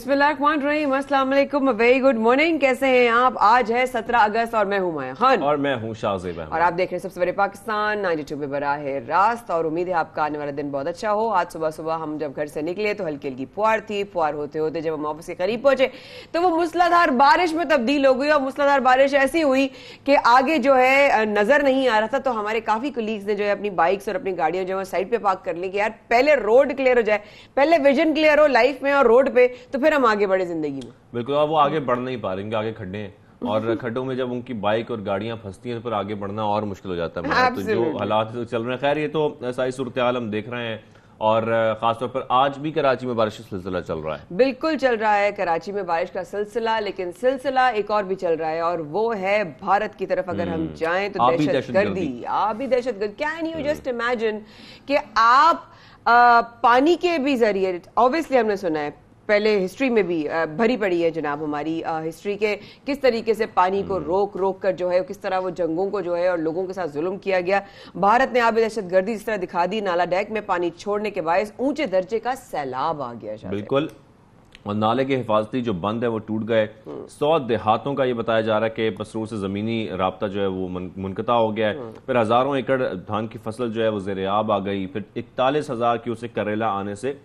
बिस्मिल्लाहिर्रहमानिर्रहीम, अस्सलाम वालेकुम, वेरी गुड मॉर्निंग। कैसे हैं आप? आज है 17 अगस्त और मैं हूं माया खान और मैं हूं शाहजेब अहमद और आप देख रहे हैं सबसे बड़े पाकिस्तान 92 पे बराह रास्त। और उम्मीद है आपका आने वाला दिन बहुत अच्छा हो। आज सुबह सुबह हम जब घर से निकले तो हल्की हल्की फुहार थी। फुहार होते होते जब हम ऑफिस के करीब पहुंचे तो वो मूसलाधार बारिश में तब्दील हो गई। और मूसलाधार बारिश ऐसी हुई कि आगे जो है नजर नहीं आ रहा था। तो हमारे काफी कोलीग्स ने जो है अपनी बाइक्स और अपनी गाड़ियां जो है साइड पे पार्क कर ली कि यार पहले रोड क्लियर हो जाए, पहले विजन क्लियर हो लाइफ में और रोड पे, तो फिर हम आगे बढ़े जिंदगी में। बिल्कुल। अब वो आगे बढ़ नहीं पा रहे, इनके आगे खड्डे हैं और खड्डों में जब उनकी बाइक और गाड़ियां फंसती हैं तो फिर आगे बढ़ना और मुश्किल हो जाता है। तो जो हालात चल रहे हैं, खैर ये तो सारी सूरत हाल हम देख रहे हैं। और खासतौर पर आज भी कराची में बारिश का सिलसिला चल रहा है। बिल्कुल चल रहा है कराची में बारिश का सिलसिला, लेकिन सिलसिला एक और भी चल रहा है और वो है भारत की तरफ अगर हम जाएं तो दहशतगर्दी। आबी दहशतगर्दी। कैन यू जस्ट इमेजिन कि आप पानी के भी जरिए, ऑब्वियसली हमने सुना है पहले हिस्ट्री में भी भरी पड़ी है जनाब हमारी हिस्ट्री के, किस तरीके से पानी को रोक रोक कर जो है किस तरह वो जंगों को जो है और लोगों के साथ जुल्म किया गया। भारत ने आबी दहशतगर्दी इस तरह दिखा दी, नाला डैक में पानी छोड़ने के बायस ऊंचे दर्जे का सैलाब आ गया। बिल्कुल। और नाले के हिफाजती जो बंद है वो टूट गए। 100 देहातों का ये बताया जा रहा है कि मसरूर से जमीनी राब्ता जो है वो मुनक़ता हो गया है। फिर हजारों एकड़ धान की फसल जो है वो ज़ेर-ए-आब आ गई। फिर 41,000 क्यूसेक करेला आने से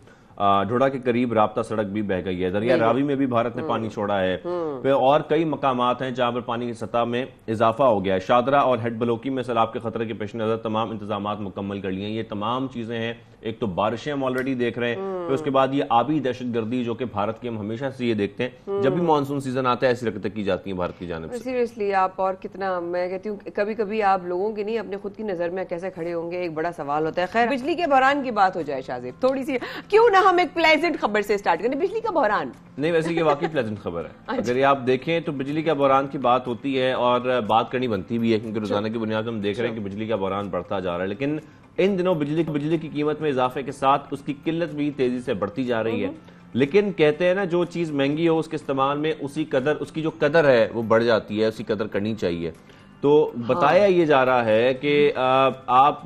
ढोडा के करीब राब्ता सड़क भी बह गई है। दरिया रावी में भी भारत ने पानी छोड़ा है। फिर और कई मकामात हैं जहां पर पानी की सतह में इजाफा हो गया है। शादरा और हेड बलोकी में सैलाब के खतरे के पेश नजर तमाम इंतजामात मुकम्मल कर लिए हैं। ये तमाम चीजें हैं। एक तो बारिशें हम ऑलरेडी देख रहे हैं, फिर उसके बाद ये आबी दहशतगर्दी जो कि भारत की हम हमेशा से ये देखते हैं, जब भी मानसून सीजन आता है ऐसी हरकतें की जाती हैं भारत की जानिब से। सीरियसली आप और कितना, मैं कहती हूँ कभी कभी आप लोगों की नहीं अपने खुद की नजर में कैसे खड़े होंगे एक बड़ा सवाल होता है। खैर बिजली के बहरान की बात हो जाए शाहजेब, थोड़ी सी क्यों ना हम एक प्लेजेंट खबर से स्टार्ट करें। बिजली का बहरान नहीं, वैसे ये वाकई प्लेजेंट खबर है। अगर ये आप देखें तो बिजली का बहरान की बात होती है और बात करनी बनती भी है, क्योंकि रोजाना की बुनियाद पर हम देख रहे हैं कि बिजली का बहरान बढ़ता जा रहा है। लेकिन इन दिनों बिजली की कीमत में इजाफे के साथ उसकी किल्लत भी तेजी से बढ़ती जा रही है। लेकिन कहते हैं ना, जो चीज महंगी हो उसके इस्तेमाल में उसकी जो कदर है वो बढ़ जाती है, उसकी कदर करनी चाहिए। तो बताया ये जा रहा है कि आप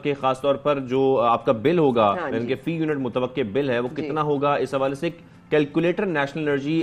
के खासतौर पर जो आपका बिल होगा, यानी कि फी यूनिट मुतवक्के बिल है वो कितना होगा, इस हवाले से calculator national energy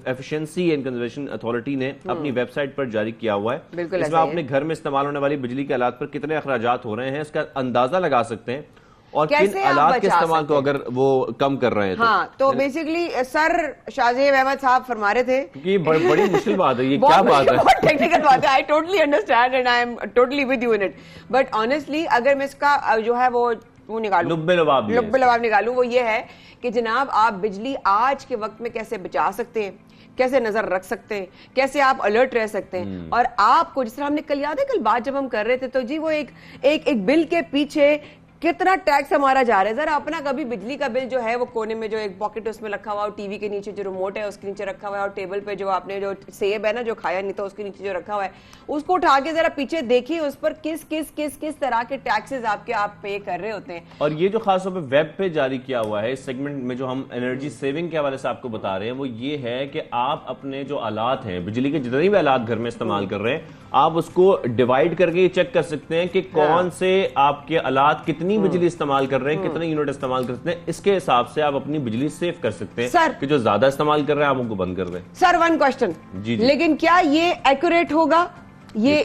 efficiency and conservation authority ने अपनी वेबसाइट पर जारी किया हुआ है। इसमें आप अपने घर में इस्तेमाल होने वाली बिजली के आलात पर कितने अखराजात हो रहे हैं इसका अंदाजा लगा सकते हैं और किन आलात के इस्तेमाल को अगर वो कम कर रहे हैं। हाँ, तो बेसिकली सर शाहजेब अहमद साहब फरमा रहे थे कि बड़ी मुश्किल बात है ये। क्या बात है, बहुत टेक्निकल बात है। I totally understand and I am totally with you in it. But honestly अगर मैं इसका जो है वो निकालूं, लुब्बे लबाब निकालूं, वो ये है कि जनाब आप बिजली आज के वक्त में कैसे बचा सकते हैं, कैसे नजर रख सकते हैं, कैसे आप अलर्ट रह सकते हैं। और आपको जिस तरह हमने कल, याद है कल बात जब हम कर रहे थे तो जी वो एक बिल के पीछे कितना टैक्स हमारा जा रहा है। जरा अपना कभी बिजली का बिल जो है वो कोने में जो एक पॉकेट उसमें रखा हुआ, और टीवी के नीचे जो रिमोट है उसके नीचे रखा हुआ है, और टेबल पे जो आपने जो सेब है ना जो खाया नहीं था उसके नीचे जो रखा हुआ है, उसको उठा के जरा पीछे देखिए उस पर किस किस किस किस तरह के टैक्सेस आप पे कर रहे होते हैं। और ये जो खासतौर पर वेब पे जारी किया हुआ है इस सेगमेंट में, जो हम एनर्जी सेविंग के हवाले से आपको बता रहे हैं, वो ये है कि आप अपने जो आलात हैं, बिजली के जितने भी आलात घर में इस्तेमाल कर रहे हैं, आप उसको डिवाइड करके चेक कर सकते हैं कि कौन से आपके आलात कितनी बिजली इस्तेमाल कर रहे हैं, कितने यूनिट इस्तेमाल करते हैं। इसके हिसाब से आप अपनी बिजली सेव कर सकते हैं। सर, कि जो ज्यादा इस्तेमाल कर रहे हैं आप उनको बंद कर दें। सर वन क्वेश्चन, लेकिन क्या ये एक्यूरेट होगा? ये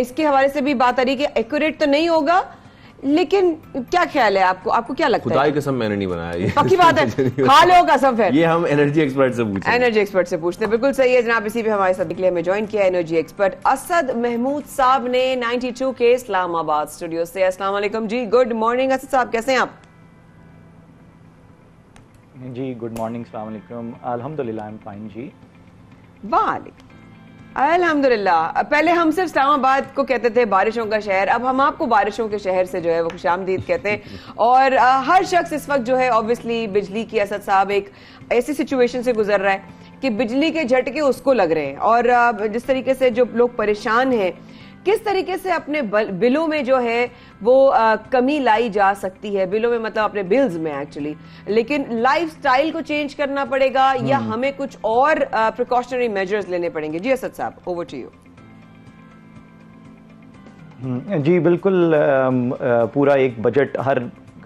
इसके हवाले से भी बात आ रही है कि एक्यूरेट तो नहीं होगा, लेकिन क्या ख्याल है आपको क्या लगता है? खुदाई कसम मैंने नहीं बनाया ये। पक्की बात है, खा लो कसम। फिर ये हम एनर्जी एक्सपर्ट से पूछते हैं। एनर्जी एक्सपर्ट से पूछते हैं। बिल्कुल सही है जनाब। इसी पे हमारे साथ निकले, हमें ज्वाइन किया एनर्जी एक्सपर्ट असद महमूद साहब ने 92 के इस्लामाबाद स्टूडियो से। अस्सलाम वालेकुम जी, गुड मॉर्निंग असद साहब, कैसे हैं आप? जी गुड मॉर्निंग, अस्सलाम वालेकुम। अल्हम्दुलिल्लाह आई एम फाइन जी। वालेकुम अल्हम्दुलिल्लाह। पहले हम सिर्फ इस्लामाबाद को कहते थे बारिशों का शहर, अब हम आपको बारिशों के शहर से जो है वो खुशामदीद कहते हैं। और हर शख्स इस वक्त जो है ऑब्वियसली बिजली की, असद साहब एक ऐसी सिचुएशन से गुजर रहा है कि बिजली के झटके उसको लग रहे हैं। और जिस तरीके से जो लोग परेशान हैं, किस तरीके से अपने बिलों में जो है वो कमी लाई जा सकती है, बिलों में मतलब अपने बिल्स में एक्चुअली, लेकिन लाइफस्टाइल को चेंज करना पड़ेगा या हमें कुछ और प्रिकॉशनरी मेजर्स लेने पड़ेंगे? जी असद साहब, ओवर टू यू। जी बिल्कुल। पूरा एक बजट,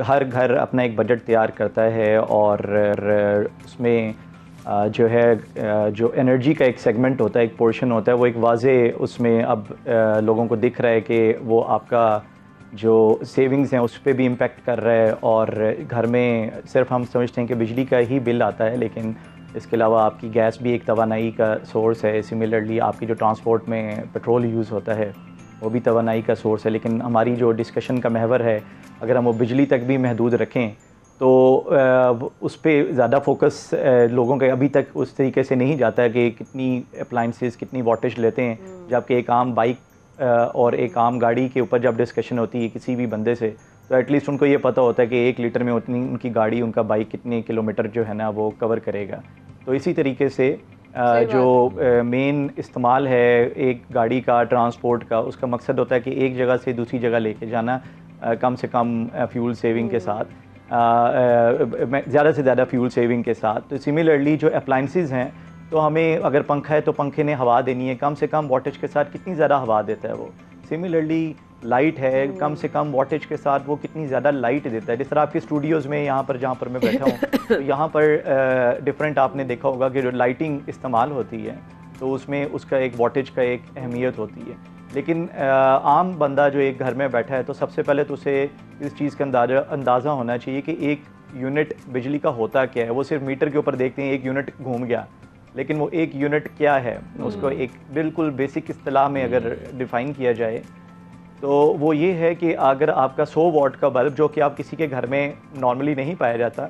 हर घर अपना एक बजट तैयार करता है और उसमें जो है जो एनर्जी का एक सेगमेंट होता है, एक पोर्शन होता है, वो एक वाज़े उसमें अब लोगों को दिख रहा है कि वो आपका जो सेविंग्स हैं उस पर भी इम्पेक्ट कर रहा है। और घर में सिर्फ हम समझते हैं कि बिजली का ही बिल आता है, लेकिन इसके अलावा आपकी गैस भी एक तवानाई का सोर्स है। सिमिलरली आपकी जो ट्रांसपोर्ट में पेट्रोल यूज़ होता है वो भी तवानाई का सोर्स है। लेकिन हमारी जो डिस्कशन का महवर है, अगर हम वो बिजली तक भी महदूद रखें तो उस पर ज़्यादा फोकस लोगों के अभी तक उस तरीके से नहीं जाता है कि कितनी अप्लाइंसेस कितनी वाटेज लेते हैं। जबकि एक आम बाइक और एक आम गाड़ी के ऊपर जब डिस्कशन होती है किसी भी बंदे से, तो एटलीस्ट उनको ये पता होता है कि 1 लीटर में उतनी उनकी गाड़ी, उनका बाइक कितने किलोमीटर जो है ना वो कवर करेगा। तो इसी तरीके से जो मेन इस्तेमाल है एक गाड़ी का, ट्रांसपोर्ट का, उसका मकसद होता है कि एक जगह से दूसरी जगह लेके जाना कम से कम फ्यूल सेविंग के साथ, ज़्यादा से ज़्यादा फ्यूल सेविंग के साथ। तो सिमिलरली जो अप्लाइंसेस हैं, तो हमें अगर पंखा है तो पंखे ने हवा देनी है, कम से कम वाटेज के साथ कितनी ज़्यादा हवा देता है वो। सिमिलरली लाइट है, कम से कम वाटेज के साथ वो कितनी ज़्यादा लाइट देता है। जिस तरह आपके स्टूडियोज़ में यहाँ पर जहाँ पर मैं बैठा हूँ तो यहाँ पर डिफरेंट आपने देखा होगा कि जो लाइटिंग इस्तेमाल होती है तो उसमें उसका एक वाटेज का एक अहमियत होती है। लेकिन आम बंदा जो एक घर में बैठा है तो सबसे पहले तो उसे इस चीज़ का अंदाज़ा होना चाहिए कि एक यूनिट बिजली का होता क्या है। वो सिर्फ मीटर के ऊपर देखते हैं एक यूनिट घूम गया, लेकिन वो एक यूनिट क्या है उसको एक बिल्कुल बेसिक इस्तिलाह में अगर डिफ़ाइन किया जाए तो वो ये है कि अगर आपका 100 वाट का बल्ब, जो कि आप किसी के घर में नॉर्मली नहीं पाया जाता,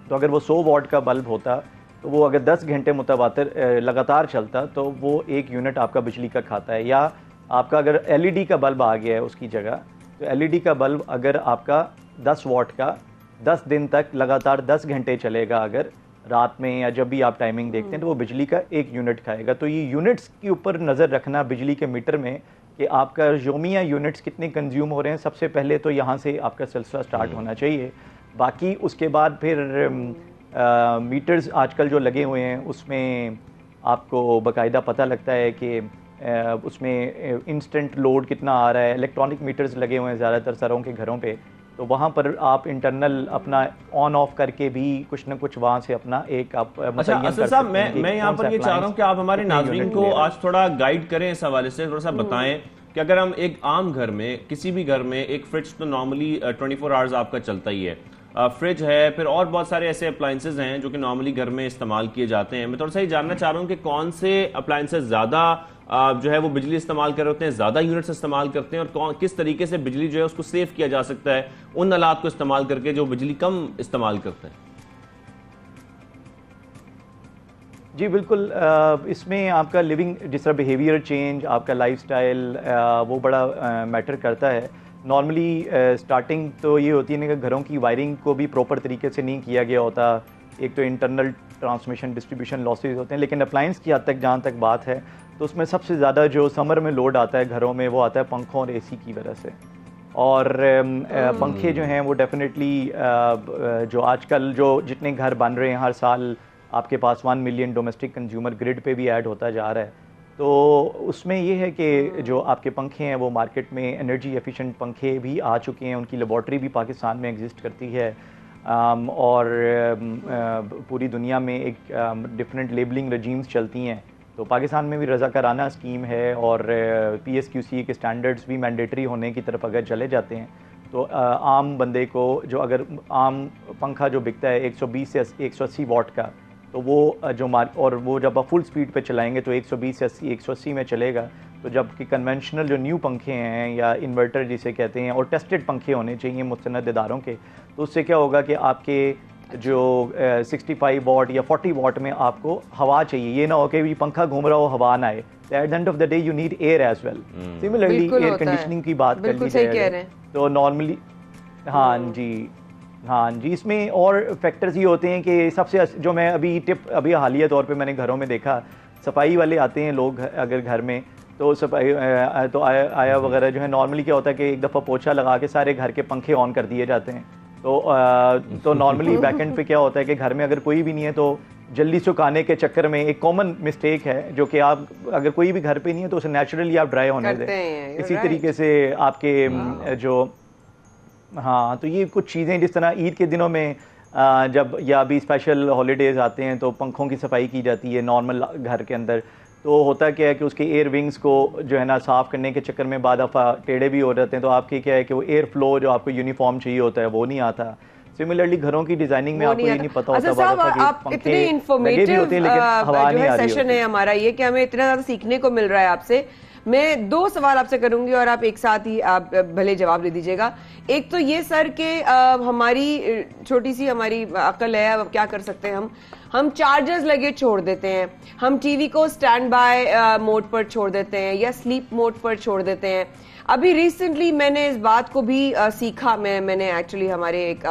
तो अगर वो 100 वाट का बल्ब होता तो वो अगर 10 घंटे मुतवातिर लगातार चलता तो वो एक यूनिट आपका बिजली का खाता है। या आपका अगर एलईडी का बल्ब आ गया है उसकी जगह, तो एलईडी का बल्ब अगर आपका 10 वाट का 10 दिन तक लगातार 10 घंटे चलेगा, अगर रात में या जब भी आप टाइमिंग देखते हैं, तो वो बिजली का एक यूनिट खाएगा। तो ये यूनिट्स के ऊपर नज़र रखना बिजली के मीटर में कि आपका योमिया यूनिट्स कितने कंज्यूम हो रहे हैं, सबसे पहले तो यहाँ से आपका सिलसिला स्टार्ट होना चाहिए। बाकी उसके बाद फिर मीटर्स आजकल जो लगे हुए हैं उसमें आपको बाकायदा पता लगता है कि उसमें इंस्टेंट लोड कितना आ रहा है। इलेक्ट्रॉनिक मीटर्स लगे हुए हैं ज़्यादातर सरों के घरों पे, तो वहाँ पर आप इंटरनल अपना ऑन ऑफ करके भी कुछ ना कुछ वहाँ से अपना एक आप अच्छा असद साहब, मैं यहाँ पर ये चाह रहा हूँ कि आप हमारे नाज़रीन को आज थोड़ा गाइड करें इस हवाले से, थोड़ा सा बताएं कि अगर हम एक आम घर में, किसी भी घर में, एक फ्रिज तो नॉर्मली 24 आवर्स आपका चलता ही है, फ्रिज है, फिर और बहुत सारे ऐसे अप्लाइंसेज हैं जो कि नॉर्मली घर में इस्तेमाल किए जाते हैं। मैं थोड़ा सा ये जानना चाह रहा हूँ कि कौन से अप्लाइंसेज ज़्यादा जो है वो बिजली इस्तेमाल कर रहे होते हैं, ज़्यादा यूनिट्स इस्तेमाल करते हैं, और किस तरीके से बिजली जो है उसको सेव किया जा सकता है उन आलात को इस्तेमाल करके जो बिजली कम इस्तेमाल करते हैं। जी बिल्कुल, इसमें आपका लिविंग जिस तरह बिहेवियर चेंज, आपका लाइफस्टाइल वो बड़ा मैटर करता है। नॉर्मली स्टार्टिंग तो ये होती है कि घरों की वायरिंग को भी प्रॉपर तरीके से नहीं किया गया होता। एक तो इंटरनल ट्रांसमिशन डिस्ट्रीब्यूशन लॉसेज होते हैं, लेकिन अप्लाइंस की हद तक जहाँ तक बात है तो उसमें सबसे ज़्यादा जो समर में लोड आता है घरों में वो आता है पंखों और एसी की वजह से। और पंखे जो हैं वो डेफिनेटली जो आजकल जो जितने घर बन रहे हैं हर साल आपके पास 1 मिलियन डोमेस्टिक कंज्यूमर ग्रिड पे भी ऐड होता जा रहा है, तो उसमें ये है कि जो आपके पंखे हैं वो मार्केट में एनर्जी एफिशिएंट पंखे भी आ चुके हैं। उनकी लेबॉर्ट्री भी पाकिस्तान में एग्जिस्ट करती है, और पूरी दुनिया में एक डिफरेंट लेबलिंग रजीम्स चलती हैं। तो पाकिस्तान में भी रज़ाकाराना स्कीम है, और PSQC के स्टैंडर्ड्स भी मैंडेटरी होने की तरफ अगर चले जाते हैं तो आम बंदे को जो अगर आम पंखा जो बिकता है 120 से 180 वाट का, तो वो जो और वो जब आप फुल स्पीड पे चलाएंगे तो 120 से 180 में चलेगा। तो जबकि कन्वेंशनल जो न्यू पंखे हैं या इन्वर्टर जिसे कहते हैं, और टेस्टेड पंखे होने चाहिए मुस्तनद इदारों के, तो उससे क्या होगा कि आपके जो 65 वाट या 40 वाट में आपको हवा चाहिए। ये ना हो कि पंखा घूम रहा हो हवा ना आए। At the end of the day you need air as well. Similarly air conditioning की बात कर ली जाए तो नॉर्मली हाँ जी, इसमें और फैक्टर्स ये होते हैं कि सबसे जो मैं अभी हालिया तौर पे मैंने घरों में देखा, सफाई वाले आते हैं लोग अगर घर में, तो सफाई तो आया वगैरह जो है, नॉर्मली क्या होता है कि एक दफ़ा पोछा लगा के सारे घर के पंखे ऑन कर दिए जाते हैं। तो नॉर्मली बैकएंड पे क्या होता है कि घर में अगर कोई भी नहीं है तो जल्दी सुखाने के चक्कर में एक कॉमन मिस्टेक है जो कि आप अगर कोई भी घर पे नहीं है तो उसे नेचुरली आप ड्राई होने दें। इसी तरीके से आपके जो हाँ, तो ये कुछ चीज़ें जिस तरह ईद के दिनों में जब या भी स्पेशल हॉलीडेज़ आते हैं तो पंखों की सफाई की जाती है नॉर्मल घर के अंदर। तो होता क्या है कि उसके एयर विंग्स को जो है ना साफ़ करने के चक्कर में बाद दफ़ा टेढ़े भी हो जाते हैं, तो आपके क्या है कि वो एयर फ्लो जो आपको यूनिफॉर्म चाहिए होता है वो नहीं आता। सिमिलरली घरों की डिजाइनिंग में आपको ये नहीं पता होता। साहब, आप इतने इन्फॉर्मेटिव सेशन है हमारा ये कि हमें इतना ज़्यादा सीखने को मिल रहा है आपसे। मैं 2 सवाल आपसे करूंगी और आप एक साथ ही आप भले जवाब दे दीजिएगा। एक तो ये सर कि हमारी छोटी सी हमारी अकल है, अब क्या कर सकते हैं हम चार्जर्स लगे छोड़ देते हैं, हम टीवी को स्टैंड बाय मोड पर छोड़ देते हैं या स्लीप मोड पर छोड़ देते हैं। अभी रिसेंटली मैंने इस बात को भी सीखा, मैंने एक्चुअली हमारे एक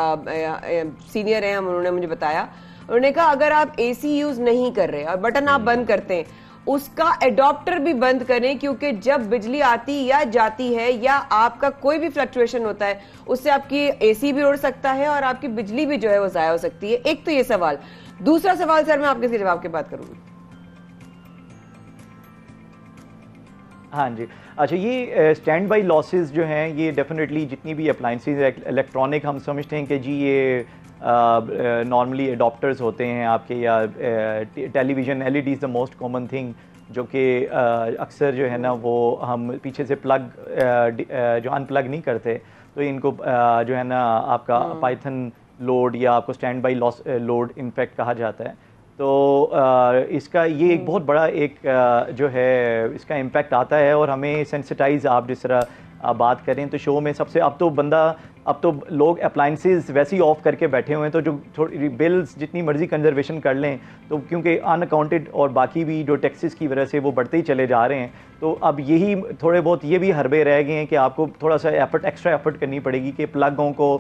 सीनियर हैं, उन्होंने मुझे बताया, उन्होंने कहा अगर आप एसी यूज नहीं कर रहे और बटन आप बंद करते हैं, उसका एडॉप्टर भी बंद करें, क्योंकि जब बिजली आती या जाती है या आपका कोई भी फ्लक्चुएशन होता है उससे आपकी एसी भी उड़ सकता है और आपकी बिजली भी जो है वो जाया हो सकती है। एक तो ये सवाल। दूसरा सवाल सर मैं आपके जवाब के बाद करूंगी। हाँ जी, अच्छा, ये स्टैंड बाई लॉसेस जो हैं ये डेफिनेटली जितनी भी अप्लाइंसेज इलेक्ट्रॉनिक हम समझते हैं कि जी ये नॉर्मली अडॉप्टर्स होते हैं आपके, या television LED is the most common thing जो कि अक्सर जो है ना वो हम पीछे से प्लग जो अनप्लग नहीं करते, तो इनको जो है ना आपका पाइथन लोड या आपको stand by loss load in fact कहा जाता है। तो इसका ये एक बहुत बड़ा एक जो है इसका इम्पैक्ट आता है और हमें सेंसिटाइज, आप जिस तरह बात करें तो शो में सबसे अब तो लोग अप्लाइंसेस वैसे ही ऑफ करके बैठे हुए हैं, तो जो थोड़ी बिल्स जितनी मर्जी कंजर्वेशन कर लें तो क्योंकि अनअकाउंटेड और बाकी भी जो टैक्सेस की वजह से वो बढ़ते ही चले जा रहे हैं, तो अब यही थोड़े बहुत ये भी हरबे रह गए हैं कि आपको थोड़ा सा एक्स्ट्रा एफर्ट करनी पड़ेगी कि प्लगों को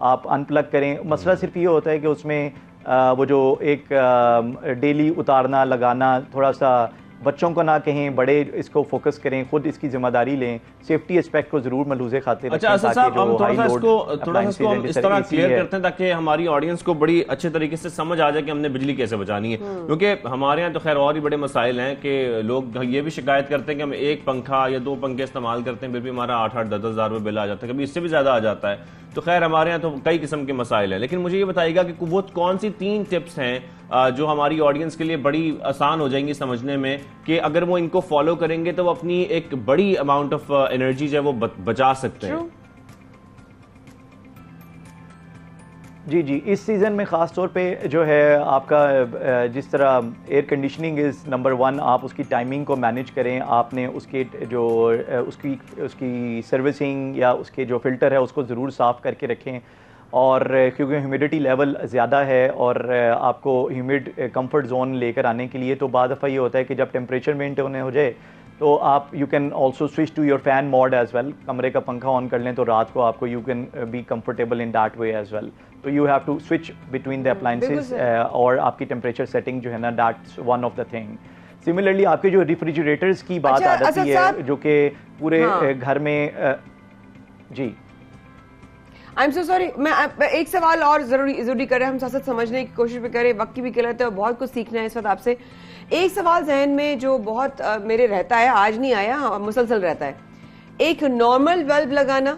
आप अनप्लग करें। मसला सिर्फ ये होता है कि उसमें वो जो एक डेली उतारना लगाना, थोड़ा सा बच्चों को ना कहें, बड़े इसको फोकस करें, खुद इसकी जिम्मेदारी लें, सेफ्टी एस्पेक्ट को जरूर मलूज़े खाते रखें। अच्छा साहब, हम थोड़ा सा इसको हम इस तरह क्लियर करते हैं ताकि हमारी ऑडियंस को बड़ी अच्छे तरीके से समझ आ जाए कि हमने बिजली कैसे बचानी है, क्योंकि हमारे यहाँ तो खैर और भी बड़े मसाइल हैं कि लोग ये भी शिकायत करते हैं कि हम एक पंखा या 2 पंखे इस्तेमाल करते हैं फिर भी हमारा 8-8, 10-10 हज़ार रुपये बिल आ जाता है, कभी इससे भी ज्यादा आ जाता है। तो खैर हमारे यहाँ तो कई किस्म के मसाइल हैं, लेकिन मुझे ये बताइएगा कि वो कौन सी 3 टिप्स हैं जो हमारी ऑडियंस के लिए बड़ी आसान हो जाएंगी समझने में, कि अगर वो इनको फॉलो करेंगे तो वो अपनी एक बड़ी अमाउंट ऑफ एनर्जी जो है वो बचा सकते हैं। जी, इस सीज़न में ख़ास तौर पे जो है आपका जिस तरह एयर कंडीशनिंग इज़ नंबर 1, आप उसकी टाइमिंग को मैनेज करें, आपने उसके जो उसकी सर्विसिंग या उसके जो फ़िल्टर है उसको ज़रूर साफ़ करके रखें। और क्योंकि ह्यूमिडिटी लेवल ज़्यादा है और आपको ह्यूमिड कंफर्ट जोन लेकर आने के लिए, तो बाद दफ़ा ये होता है कि जब टेम्परेचर मेंटेन हो जाए तो आप you can also switch to your fan mode as well, कमरे का पंखा ऑन कर लें तो रात को आपको you can be comfortable in that way as well. तो you have to switch between the appliances और आपकी टेम्परेचर सेटिंग जो है ना, that's one of the thing. Similarly आपके जो रेफ्रिजरेटर्स की बात आ जाती है जो कि पूरे घर में जी, आई एम सो सॉरी, मैं एक सवाल और जरूरी करें, हम साथ समझने की कोशिश भी करें, वक्त की भी किल्लत है और बहुत कुछ सीखना है इस वक्त आपसे। एक सवाल जहन में जो बहुत मेरे रहता है, आज नहीं आया, मुसलसल रहता है, एक नॉर्मल बल्ब लगाना,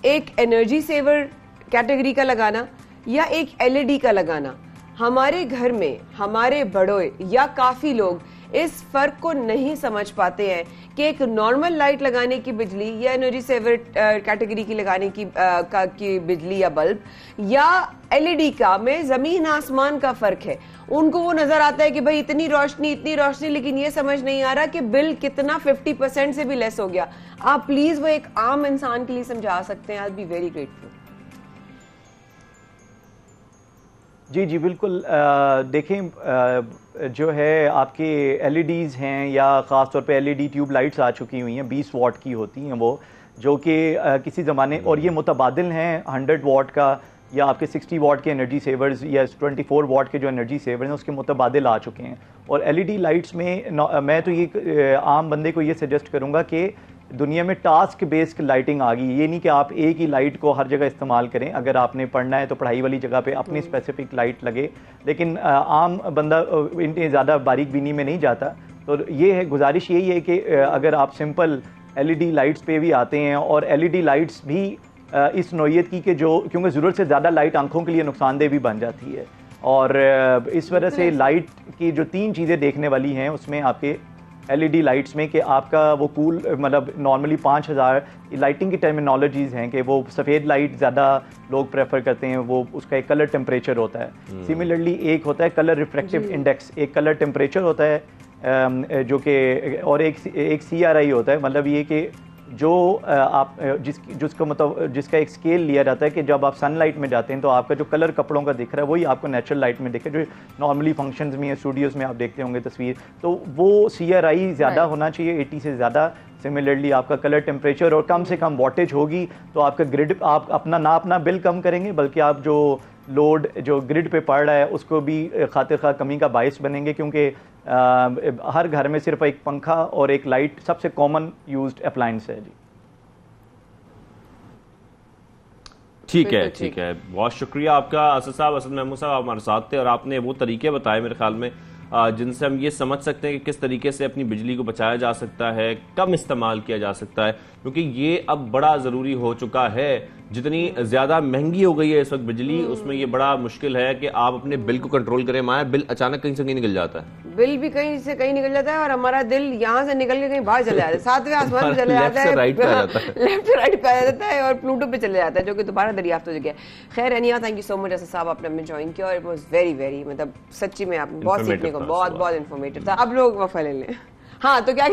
एक एनर्जी सेवर कैटेगरी का लगाना या एक एलईडी का लगाना। हमारे घर में हमारे बड़ों या काफी लोग इस फर्क को नहीं समझ पाते हैं कि एक नॉर्मल लाइट लगाने की बिजली या एनर्जी सेवर कैटेगरी की लगाने की बिजली या बल्ब या एलईडी का में जमीन आसमान का फर्क है। उनको वो नजर आता है कि भाई इतनी रोशनी, लेकिन ये समझ नहीं आ रहा कि बिल कितना 50% से भी लेस हो गया। आप प्लीज वो एक आम इंसान के लिए समझा सकते हैं? I will be very grateful. जी बिल्कुल। देखें जो है आपके एलईडीज़ हैं या ख़ास तौर पे एलईडी ट्यूब लाइट्स आ चुकी हुई हैं, 20 वाट की होती हैं वो, जो कि किसी ज़माने, और ये मुतबादिल हैं 100 वाट का या आपके 60 वाट के एनर्जी सेवर्स या 24 वाट के जो एनर्जी सेवर हैं उसके मुतबादिल आ चुके हैं। और एलईडी लाइट्स में मैं तो ये आम बंदे को ये सजेस्ट करूँगा कि दुनिया में टास्क बेस्ड लाइटिंग आ गई। ये नहीं कि आप एक ही लाइट को हर जगह इस्तेमाल करें, अगर आपने पढ़ना है तो पढ़ाई वाली जगह पे अपनी स्पेसिफिक लाइट लगे, लेकिन आम बंदा इतने ज़्यादा बारीक बीनी में नहीं जाता। तो ये है, गुजारिश यही है कि अगर आप सिंपल एलईडी लाइट्स पे भी आते हैं, और एलईडी लाइट्स भी इस नौइयत की कि जो क्योंकि ज़रूरत से ज़्यादा लाइट आंखों के लिए नुकसानदेह भी बन जाती है, और इस वजह से लाइट की जो 3 चीज़ें देखने वाली हैं उसमें आपके LED लाइट्स में कि आपका वो कूल मतलब नॉर्मली 5000 लाइटिंग की टर्मिनोलॉजीज़ हैं कि वो सफ़ेद लाइट ज़्यादा लोग प्रेफर करते हैं, वो उसका एक कलर टेम्परेचर होता है। सिमिलरली एक होता है कलर रिफ्रैक्टिव इंडेक्स, एक कलर टेम्परेचर होता है जो कि, और एक CRI होता है, मतलब ये कि जो आप जिसका मतलब जिसका एक स्केल लिया जाता है कि जब आप सनलाइट में जाते हैं तो आपका जो कलर कपड़ों का दिख रहा है वही आपको नेचुरल लाइट में दिखे, जो नॉर्मली फंक्शंस में या स्टूडियोज़ में आप देखते होंगे तस्वीर, तो वो CRI ज़्यादा होना चाहिए, 80 से ज़्यादा। सिमिलरली आपका कलर टेम्परेचर और कम से कम वॉटेज होगी तो आपका ग्रिड, आप अपना बिल कम करेंगे, बल्कि आप जो लोड जो ग्रिड पे पड़ रहा है उसको भी खातिर खा कमी का बायस बनेंगे, क्योंकि हर घर में सिर्फ एक पंखा और एक लाइट सबसे कॉमन यूज्ड अप्लायंस है। जी ठीक है, बहुत शुक्रिया आपका असद साहब, असद महमूद साहब, आप हमारे साथ थे और आपने वो तरीके बताए मेरे ख्याल में जिनसे हम ये समझ सकते हैं कि किस तरीके से अपनी बिजली को बचाया जा सकता है, कम इस्तेमाल किया जा सकता है, क्योंकि ये अब बड़ा ज़रूरी हो चुका है। जितनी ज़्यादा महंगी हो गई है इस वक्त बिजली, उसमें ये बड़ा मुश्किल है कि आप अपने बिल को कंट्रोल करें। माया, बिल अचानक कहीं से कहीं निकल जाता है, बिल भी कहीं से कहीं निकल जाता है और हमारा दिल यहाँ से निकल के कहीं बाहर चले जाता है, 7वें आसमान में चले जाता है, लेफ्ट से राइट पे आ जाता है और प्लूटो पे चले जाता है, जो कि दोबारा दरियाफ्त हो चुका है। खैर anyway, thank you so much Asad साहब, आपने हमें ज्वाइन किया और इट वाज वेरी मतलब सच्ची में आप बहुत सीखने को, बहुत इन्फॉर्मेटिव था। आप लोग वफा ले लें। हाँ तो क्या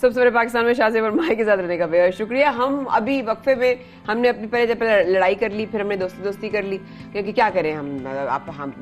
सबसे पाकिस्तान में शाज़ेब और माही के साथ रहने का बेहद शुक्रिया। हम अभी वक्फे में हमने अपनी पहले लड़ाई कर ली, फिर हमने दोस्ती कर ली, क्योंकि क्या करें हम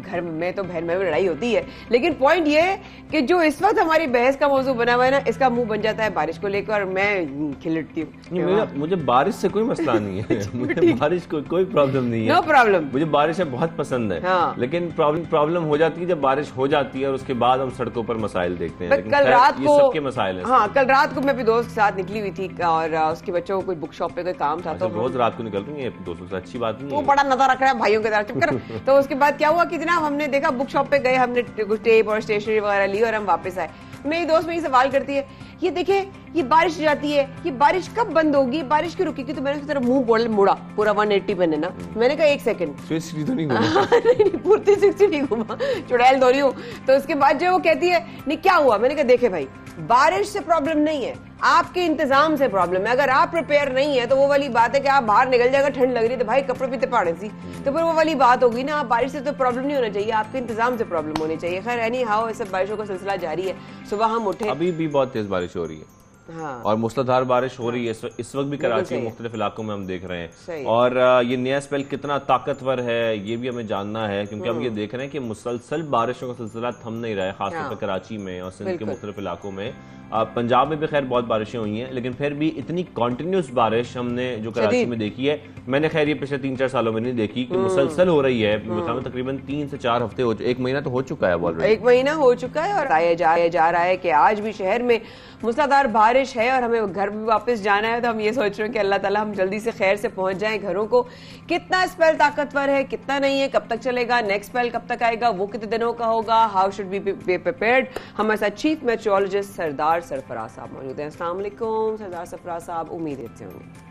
घर में तो बहन में लड़ाई होती है, लेकिन पॉइंट ये है कि जो इस वक्त हमारी बहस का मौजू बना हुआ है ना, इसका मुंह बन जाता है बारिश को लेकर और मैं खिलटती हूँ। मुझे बारिश से कोई मसला नहीं है, मुझे बारिश कोई प्रॉब्लम नहीं है, नो प्रॉब्लम, मुझे बारिश बहुत पसंद है। लेकिन प्रॉब्लम हो जाती है जब बारिश हो जाती है और उसके बाद हम सड़कों पर मसाइल देखते हैं। कल रात को सबके मसाइल हैं। हाँ, कल रात को मैं अपने दोस्त के साथ निकली हुई थी और उसके बच्चों को कोई बुक शॉप पे कोई काम था, तो रोज रात को निकल रही है दोस्तों से, अच्छी बात नहीं है, वो बड़ा नजर रख रहा है भाइयों के तरफ, चुप कर। तो उसके बाद क्या हुआ कि जनाब हमने देखा बुक शॉप पे गए, हमने कुछ टेप और स्टेशनरी वगैरह ली और हम वापस आए। मेरी दोस्त मेरी सवाल करती है, ये देखे ये बारिश जाती है, ये बारिश कब बंद होगी, बारिश क्यों रुकेगी? तो मैंने उसकी तरफ मुंह मोड़ा पूरा 180 मैंने ना, मैंने कहा 1 सेकंड, तो नहीं घूमा नहीं पूरी 360 नहीं घूमा, चुड़ैल दो रही हूँ। तो उसके बाद जो वो कहती है नहीं क्या हुआ, मैंने कहा देखे भाई बारिश से प्रॉब्लम नहीं है, आपके इंतजाम से प्रॉब्लम है। अगर आप प्रिपेयर नहीं है तो वो वाली बात है कि आप बाहर निकल जाएगा, ठंड लग रही है तो भाई कपड़े भी पहाड़े सी, तो फिर वो वाली बात होगी ना। आप बारिश से तो प्रॉब्लम नहीं होना चाहिए, आपके इंतजाम से प्रॉब्लम होनी चाहिए। खैर एनी हाउ सब बारिशों का सिलसिला जारी है। सुबह हम उठे, अभी भी बहुत तेज बारिश हो रही है। हाँ। और मूसलाधार बारिश हो रही है इस वक्त भी कराची के मुख्तलिफ इलाकों में हम देख रहे हैं। और ये नया स्पेल कितना ताकतवर है ये भी हमें जानना है, क्योंकि हम ये देख रहे हैं कि मुसलसल बारिशों का सिलसिला थम नहीं रहा है, खासतौर पर कराची में और सिंध के मुख्तलिफ इलाकों में। पंजाब में भी खैर बहुत बारिशें हुई हैं, लेकिन फिर भी इतनी कॉन्टिन्यूस बारिश हमने जो कराची में देखी है, मैंने खैर ये पिछले 3-4 सालों में नहीं देखी कि मुसलसल हो रही है। तकरीबन 3 से 4 हफ्ते 1 महीना तो हो चुका है ऑलरेडी, 1 महीना हो चुका है और आया जा रहा है कि आज भी शहर में मूसलाधार बारिश है और हमें घर भी वापस जाना है। तो हम ये सोच रहे हैं कि अल्लाह ताला हम जल्दी से खैर से पहुंच जाएं घरों को। कितना स्पेल ताकतवर है, कितना नहीं है, कब तक चलेगा, नेक्स्ट स्पेल कब तक आएगा, वो कितने दिनों का होगा, हाउ शुड बी प्रिपेयर्ड। हमारे साथ चीफ मेट्रोलॉजिस्ट सरदार सरफराज साहब मौजूद हैं। अस्सलाम वालेकुम सरदार सरफराज साहब, उम्मीद से होंगे।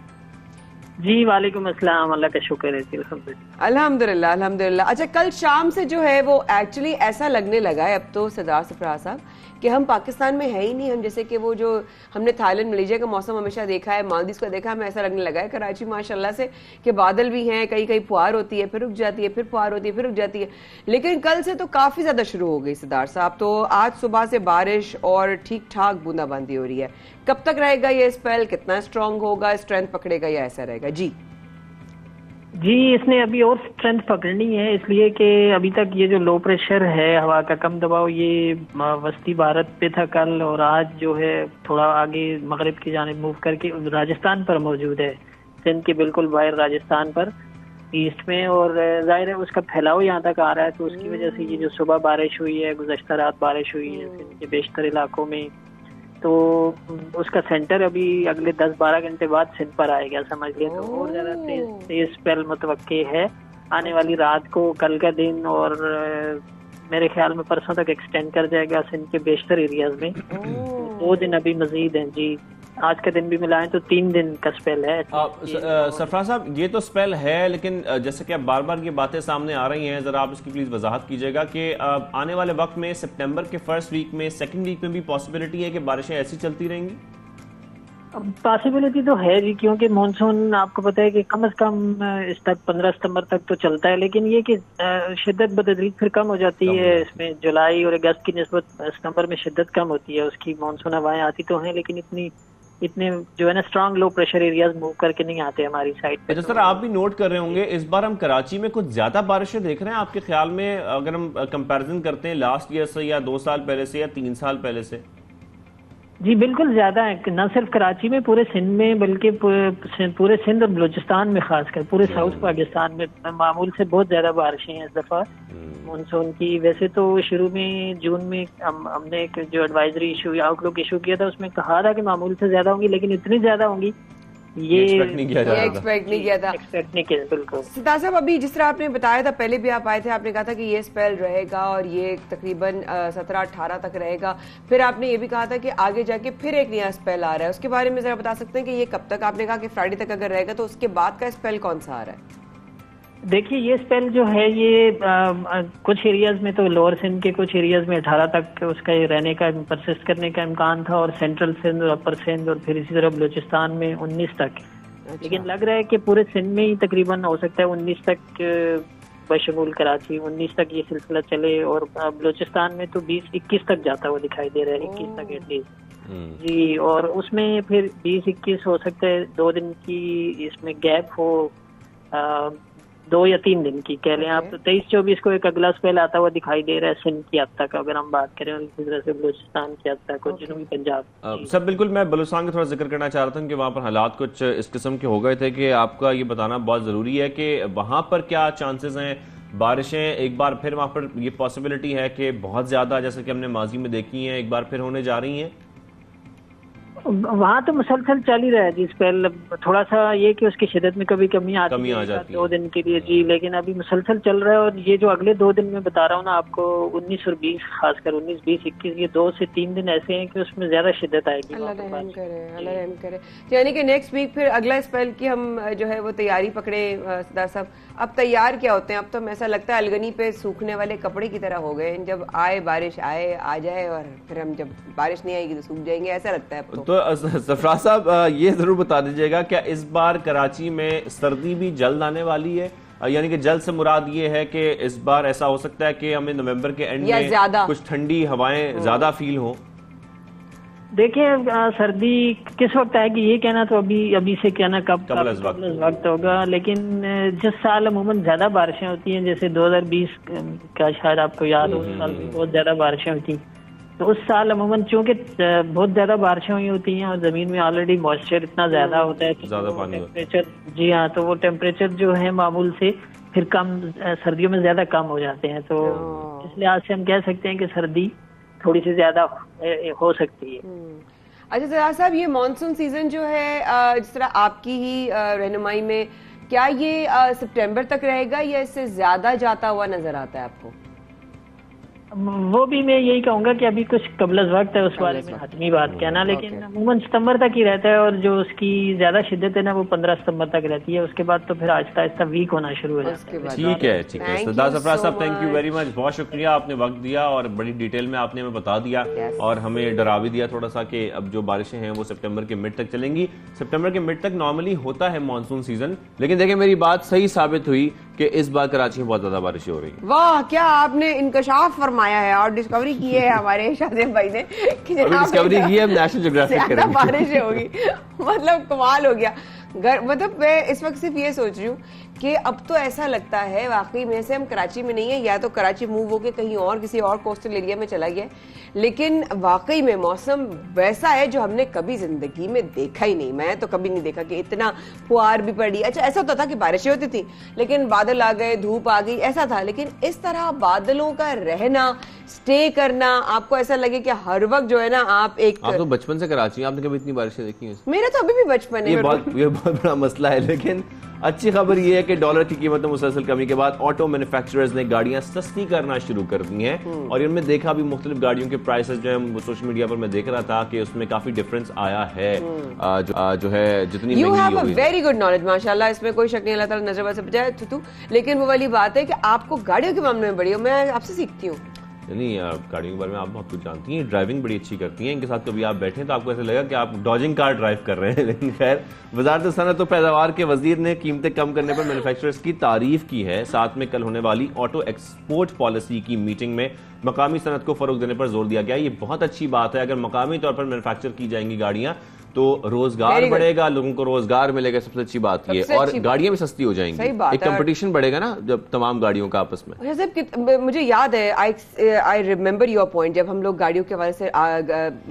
जी वालेकुम अस्सलाम, अल्लाह का शुक्र है, अल्हम्दुलिल्लाह अल्हम्दुलिल्लाह। अच्छा, कल शाम से जो है वो एक्चुअली ऐसा लगने लगा है अब तो सरदार सरफराज साहब कि हम पाकिस्तान में है ही नहीं। हम जैसे कि वो जो हमने थाईलैंड मलेशिया का मौसम हमेशा देखा है, मालदीव का देखा है, हमें ऐसा लगने लगा है कराची माशाल्लाह से कि बादल भी हैं, कहीं कहीं फुहार होती है फिर रुक जाती है, फिर फुहार होती है फिर रुक जाती है। लेकिन कल से तो काफी ज्यादा शुरू हो गई सरदार साहब। तो आज सुबह से बारिश और ठीक ठाक बूंदाबांदी हो रही है। कब तक रहेगा ये स्पेल, कितना स्ट्रांग होगा, स्ट्रेंथ पकड़ेगा या ऐसा रहेगा? जी, इसने अभी और स्ट्रेंथ पकड़नी है, इसलिए कि अभी तक ये जो लो प्रेशर है, हवा का कम दबाव, ये वस्ती भारत पे था कल और आज जो है थोड़ा आगे मगरिब की जानिब मूव करके राजस्थान पर मौजूद है, सिंध के बिल्कुल बाहर राजस्थान पर। ईस्ट में, और जाहिर है उसका फैलाव यहाँ तक आ रहा है, तो उसकी वजह से ये जो सुबह बारिश हुई है, गुज़श्ता रात बारिश हुई है सिंध के बेशतर इलाकों में, तो उसका सेंटर अभी अगले 10-12 घंटे बाद सिंध पर आएगा समझ लिया। तो और ज़्यादा तेज स्पेल मुतवक्के है आने वाली रात को, कल का दिन, और मेरे ख्याल में परसों तक एक्सटेंड कर जाएगा सिंध के बेशतर एरियाज में। 2 दिन अभी मजीद हैं जी, आज का दिन भी मिलाएं तो 3 दिन का स्पेल है। सरफराज साहब, ये तो स्पेल है, लेकिन जैसे कि अब बार बार ये बातें सामने आ रही हैं, जरा आप इसकी प्लीज वजाहत कीजिएगा कि आने वाले वक्त में सितंबर के फर्स्ट वीक में, सेकंड वीक में भी पॉसिबिलिटी है कि बारिशें ऐसी चलती रहेंगी? पॉसिबिलिटी तो है जी, क्योंकि मानसून आपको पता है कि कम से कम इस तक 15 सितंबर तक तो चलता है, लेकिन ये कि शिद्दत बतदरीज फिर कम हो जाती है। इसमें जुलाई और अगस्त की निस्बत सितंबर में शिद्दत कम होती है उसकी। मानसून हवाएं आती तो हैं, लेकिन इतने जो है ना strong low pressure areas move करके नहीं आते हमारी साइड पे। अच्छा सर, आप भी नोट कर रहे होंगे इस बार हम कराची में कुछ ज्यादा बारिशें देख रहे हैं आपके ख्याल में, अगर हम कंपैरिजन करते हैं लास्ट ईयर से, या 2 साल पहले से, या 3 साल पहले से? जी बिल्कुल ज्यादा है, न सिर्फ कराची में, पूरे सिंध में, बल्कि पूरे सिंध और बलूचिस्तान में, खासकर पूरे साउथ पाकिस्तान में मामूल से बहुत ज्यादा बारिशें हैं इस दफा मानसून की। वैसे तो शुरू में जून में हमने एक जो एडवाइजरी इशू, आउटलुक इशू किया था, उसमें कहा था कि मामूल से ज्यादा होंगी, लेकिन इतनी ज्यादा होंगी ये एक्सपेक्ट नहीं किया था। एक्सपेक्ट नहीं किया बिल्कुल। सितार साहब, अभी जिस तरह आपने बताया था, पहले भी आप आए थे, आपने कहा था कि ये स्पेल रहेगा और ये तकरीबन 17-18 तक रहेगा, फिर आपने ये भी कहा था कि आगे जाके फिर एक नया स्पेल आ रहा है, उसके बारे में जरा बता सकते हैं कि ये कब तक? आपने कहा कि फ्राइडे तक अगर रहेगा, तो उसके बाद का स्पेल कौन सा आ रहा है? देखिए ये स्पेल जो है ये कुछ एरियाज में तो लोअर सिंध के कुछ एरियाज में 18 तक उसका रहने का, परसिस्ट करने का इम्कान था, और सेंट्रल सिंध और अपर सिंध और फिर इसी तरह बलूचिस्तान में 19 तक। अच्छा। लेकिन लग रहा है कि पूरे सिंध में ही तकरीबन हो सकता है 19 तक बशमूल कराची 19 तक ये सिलसिला चले, और बलूचिस्तान में तो 20-21 तक जाता हुआ दिखाई दे रहा है, 21 तक एटलीस्ट जी। और उसमें फिर 20-21 हो सकता है 2 दिन की इसमें गैप हो, 2 या 3 दिन की कह लें आप। तो 23-24 को एक अगला स्पेल आता हुआ दिखाई दे रहा है सिंध की हद तक, अगर हम बात करें, और इसी तरह से बलूचिस्तान की हद तक और जनूबी पंजाब। सब बिल्कुल, मैं बलूचिस्तान का थोड़ा जिक्र करना चाह रहा था कि वहाँ पर हालात कुछ इस किस्म के हो गए थे कि आपका ये बताना बहुत ज़रूरी है कि वहाँ पर क्या चांसेस हैं बारिशें एक बार फिर, वहाँ पर ये पॉसिबिलिटी है कि बहुत ज़्यादा, जैसे कि हमने माजी में देखी हैं, एक बार फिर होने जा रही हैं? वहाँ तो मुसलसल चल ही रहा है जी स्पेल, थोड़ा सा ये कि उसकी शिद्दत में कभी कमी आ जाती है 2 दिन के लिए जी, लेकिन अभी मुसलसल चल रहा है। और ये जो अगले 2 दिन में बता रहा हूँ ना आपको, 19 और 20, खासकर 19, 20, 21, ये 2 से 3 दिन ऐसे हैं कि उसमें ज्यादा शिद्दत आएगी। अल्लाह रहम करे। यानी कि नेक्स्ट वीक फिर अगला स्पेल की हम जो है वो तैयारी पकड़े। सरदार साहब, अब तैयार क्या होते हैं? अब तो ऐसा लगता है अलगनी पे सूखने वाले कपड़े की तरह हो गए, जब आए बारिश आ जाए, और फिर हम जब बारिश नहीं आएगी तो सूख जाएंगे, ऐसा लगता है अब तो सरफराज साहब, ये जरूर बता दीजिएगा, क्या इस बार कराची में सर्दी भी जल्द आने वाली है? यानी कि जल्द से मुराद ये है कि इस बार ऐसा हो सकता है कि हमें नवंबर के एंड में कुछ ठंडी हवाएं ज्यादा फील हो? देखिए सर्दी किस वक्त आएगी ये कहना तो अभी से कहना कब वक्त होगा, लेकिन जिस साल अमूमन ज्यादा बारिशें होती हैं, जैसे 2020 का शायद आपको याद हो, उस साल बहुत ज्यादा बारिशें होती, तो उस साल अमूमन चूंकि बहुत ज्यादा बारिशें हुई होती हैं और जमीन में ऑलरेडी मॉइस्चर इतना ज्यादा होता है, ज्यादा पानी टेम्परेचर, जी हाँ, तो वो टेम्परेचर जो है मामूल से फिर कम, सर्दियों में ज्यादा कम हो जाते हैं। तो इस लिहाज से हम कह सकते हैं कि सर्दी थोड़ी सी ज्यादा हो सकती है। अच्छा सरदार साहब, ये मानसून सीजन जो है जिस तरह आपकी ही रहनुमाई में, क्या ये सितंबर तक रहेगा या इससे ज्यादा जाता हुआ नजर आता है आपको? वो भी मैं यही कहूंगा कि अभी कुछ कबल वक्त है उस बारे में हतमी बात कहना, लेकिन अमूमन सितंबर तक ही रहता है, और जो उसकी ज्यादा शिद्दत है ना वो 15 सितंबर तक रहती है, उसके बाद तो फिर आहिस्ता आहिस्ता वीक होना शुरू हो जाता है। ठीक है सरदार सरफराज साहब, थैंक यू वेरी मच, बहुत शुक्रिया, आपने वक्त दिया और बड़ी डिटेल में आपने हमें बता दिया और हमें डरा भी दिया थोड़ा सा कि अब जो बारिशें हैं वो सितंबर के मिड तक चलेंगी। सितंबर के मिड तक नॉर्मली होता है मानसून सीजन, लेकिन देखिए मेरी बात सही साबित हुई कि इस बार कराची में बहुत ज्यादा बारिशें हो रही हैं। वाह, क्या आपने इंकशाफ फरमाया है और डिस्कवरी की है हमारे शाजिम भाई ने कि डिस्कवरी की है, नेशनल ज्योग्राफिक करेंगे, बारिशें होगी, मतलब कमाल हो गया। मतलब मैं इस वक्त सिर्फ ये सोच रही हूँ कि अब तो ऐसा लगता है वाकई में से हम कराची में नहीं है, या तो कराची मूव होके कहीं और किसी और कोस्टल एरिया में चला गया, लेकिन वाकई में मौसम वैसा है जो हमने कभी जिंदगी में देखा ही नहीं। मैं तो कभी नहीं देखा कि इतना फुहार भी पड़ी। अच्छा, ऐसा होता था कि बारिशें होती थी लेकिन बादल आ गए, धूप आ गई, ऐसा था। लेकिन इस तरह बादलों का रहना, स्टे करना, आपको ऐसा लगे कि हर वक्त जो है ना आप तो बचपन से कराची, आपने कभी इतनी बारिशें देखी हैं? मेरा तो अभी भी बचपन है। ये बहुत बड़ा मसला है। लेकिन अच्छी खबर ये है कि डॉलर की कीमत में मुसलसल कमी के बाद ऑटो मैन्युफैक्चरर्स ने गाड़ियां सस्ती करना शुरू कर दी हैं और इनमें देखा भी मुख्तलिफ गाड़ियों के प्राइसेस जो है सोशल मीडिया पर मैं देख रहा था कि उसमें काफी डिफरेंस आया है। जो है जितनी you have a very good knowledge माशाल्लाह, इसमें कोई शक नहीं, अल्लाह ताला नजर से बचाए तू। लेकिन वो वाली बात है कि आपको गाड़ियों के मामले में बड़ी हो, मैं आपसे सीखती हूँ। नहीं, गाड़ियों के बारे में आप बहुत कुछ जानती हैं, ड्राइविंग बड़ी अच्छी करती हैं। इनके साथ कभी आप बैठे तो आपको ऐसा लगेगा कि आप डॉजिंग कार ड्राइव कर रहे हैं। लेकिन खैर, वजारत सनअत और पैदावार के वजीर ने कीमतें कम करने पर मैन्युफैक्चरर्स की तारीफ की है। साथ में कल होने वाली ऑटो एक्सपोर्ट पॉलिसी की मीटिंग में मकामी सनअत को फरोग देने पर जोर दिया गया। ये बहुत अच्छी बात है। अगर मकामी तौर पर मैन्युफैक्चर की जाएंगी गाड़ियां तो रोजगार बढ़ेगा, लोगों को रोजगार मिलेगा, सबसे अच्छी बात ये, और गाड़ियां भी सस्ती हो जाएंगी। एक कंपटीशन बढ़ेगा ना जब तमाम गाड़ियों का आपस में। मुझे याद है, आई रिमेम्बर योर पॉइंट, जब हम लोग गाड़ियों के हवाले से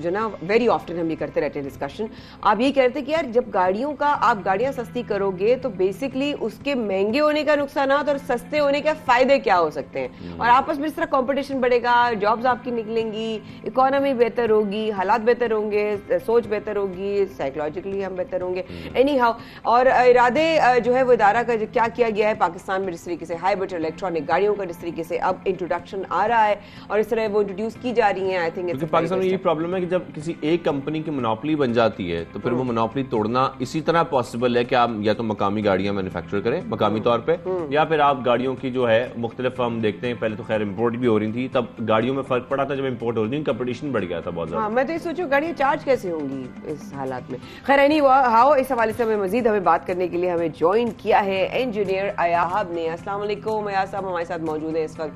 जो ना वेरी ऑफ्टन हम ये करते रहते हैं डिस्कशन, आप ये कहते हैं कि यार जब गाड़ियों का आप गाड़ियां सस्ती करोगे तो बेसिकली उसके महंगे होने का नुकसान और सस्ते होने के फायदे क्या हो सकते हैं, और आपस में इस तरह कंपटीशन बढ़ेगा, जॉब्स आपकी निकलेंगी, इकोनॉमी बेहतर होगी, हालात बेहतर होंगे, सोच बेहतर होगी, साइकोलॉजिकली हम बेहतर होंगे। एनी हाउ, और इरादे जो है वो इदारा का जो क्या किया गया है पाकिस्तान में, जिस तरीके से हाइब्रिड इलेक्ट्रॉनिक गाड़ियों का जिस तरीके से अब इंट्रोडक्शन आ रहा है और इस तरह वो इंट्रोड्यूस की जा रही है, आई थिंक पाकिस्तान में ये प्रॉब्लम है कि जब किसी एक कंपनी की मोनोपोली बन जाती है तो फिर वो मोनोपोली तोड़ना इसी तरह पॉसिबल है कि आप या तो मकामी गाड़ियां मैन्युफैक्चर करें मकामी तौर पर, या फिर आप गाड़ियों की जो है मुख्तलिफ, हम देखते हैं पहले तो खैर इम्पोर्ट भी हो रही थी, तब गाड़ियों में फर्क पड़ा था, जब इम्पोर्ट हो रही थी कंपटीशन बढ़ गया था बहुत ज्यादा। मैं तो ये सोचूं गाड़ियां चार्ज कैसे होंगी इस हालात में। खैर एनी हाउ, इस हवाले से हमें मजीद बात करने के लिए हमें ज्वाइन किया है इंजीनियर अयाब ने। अस्सलाम वालेकुम अयाब साहब, हमारे साथ मौजूद है इस वक्त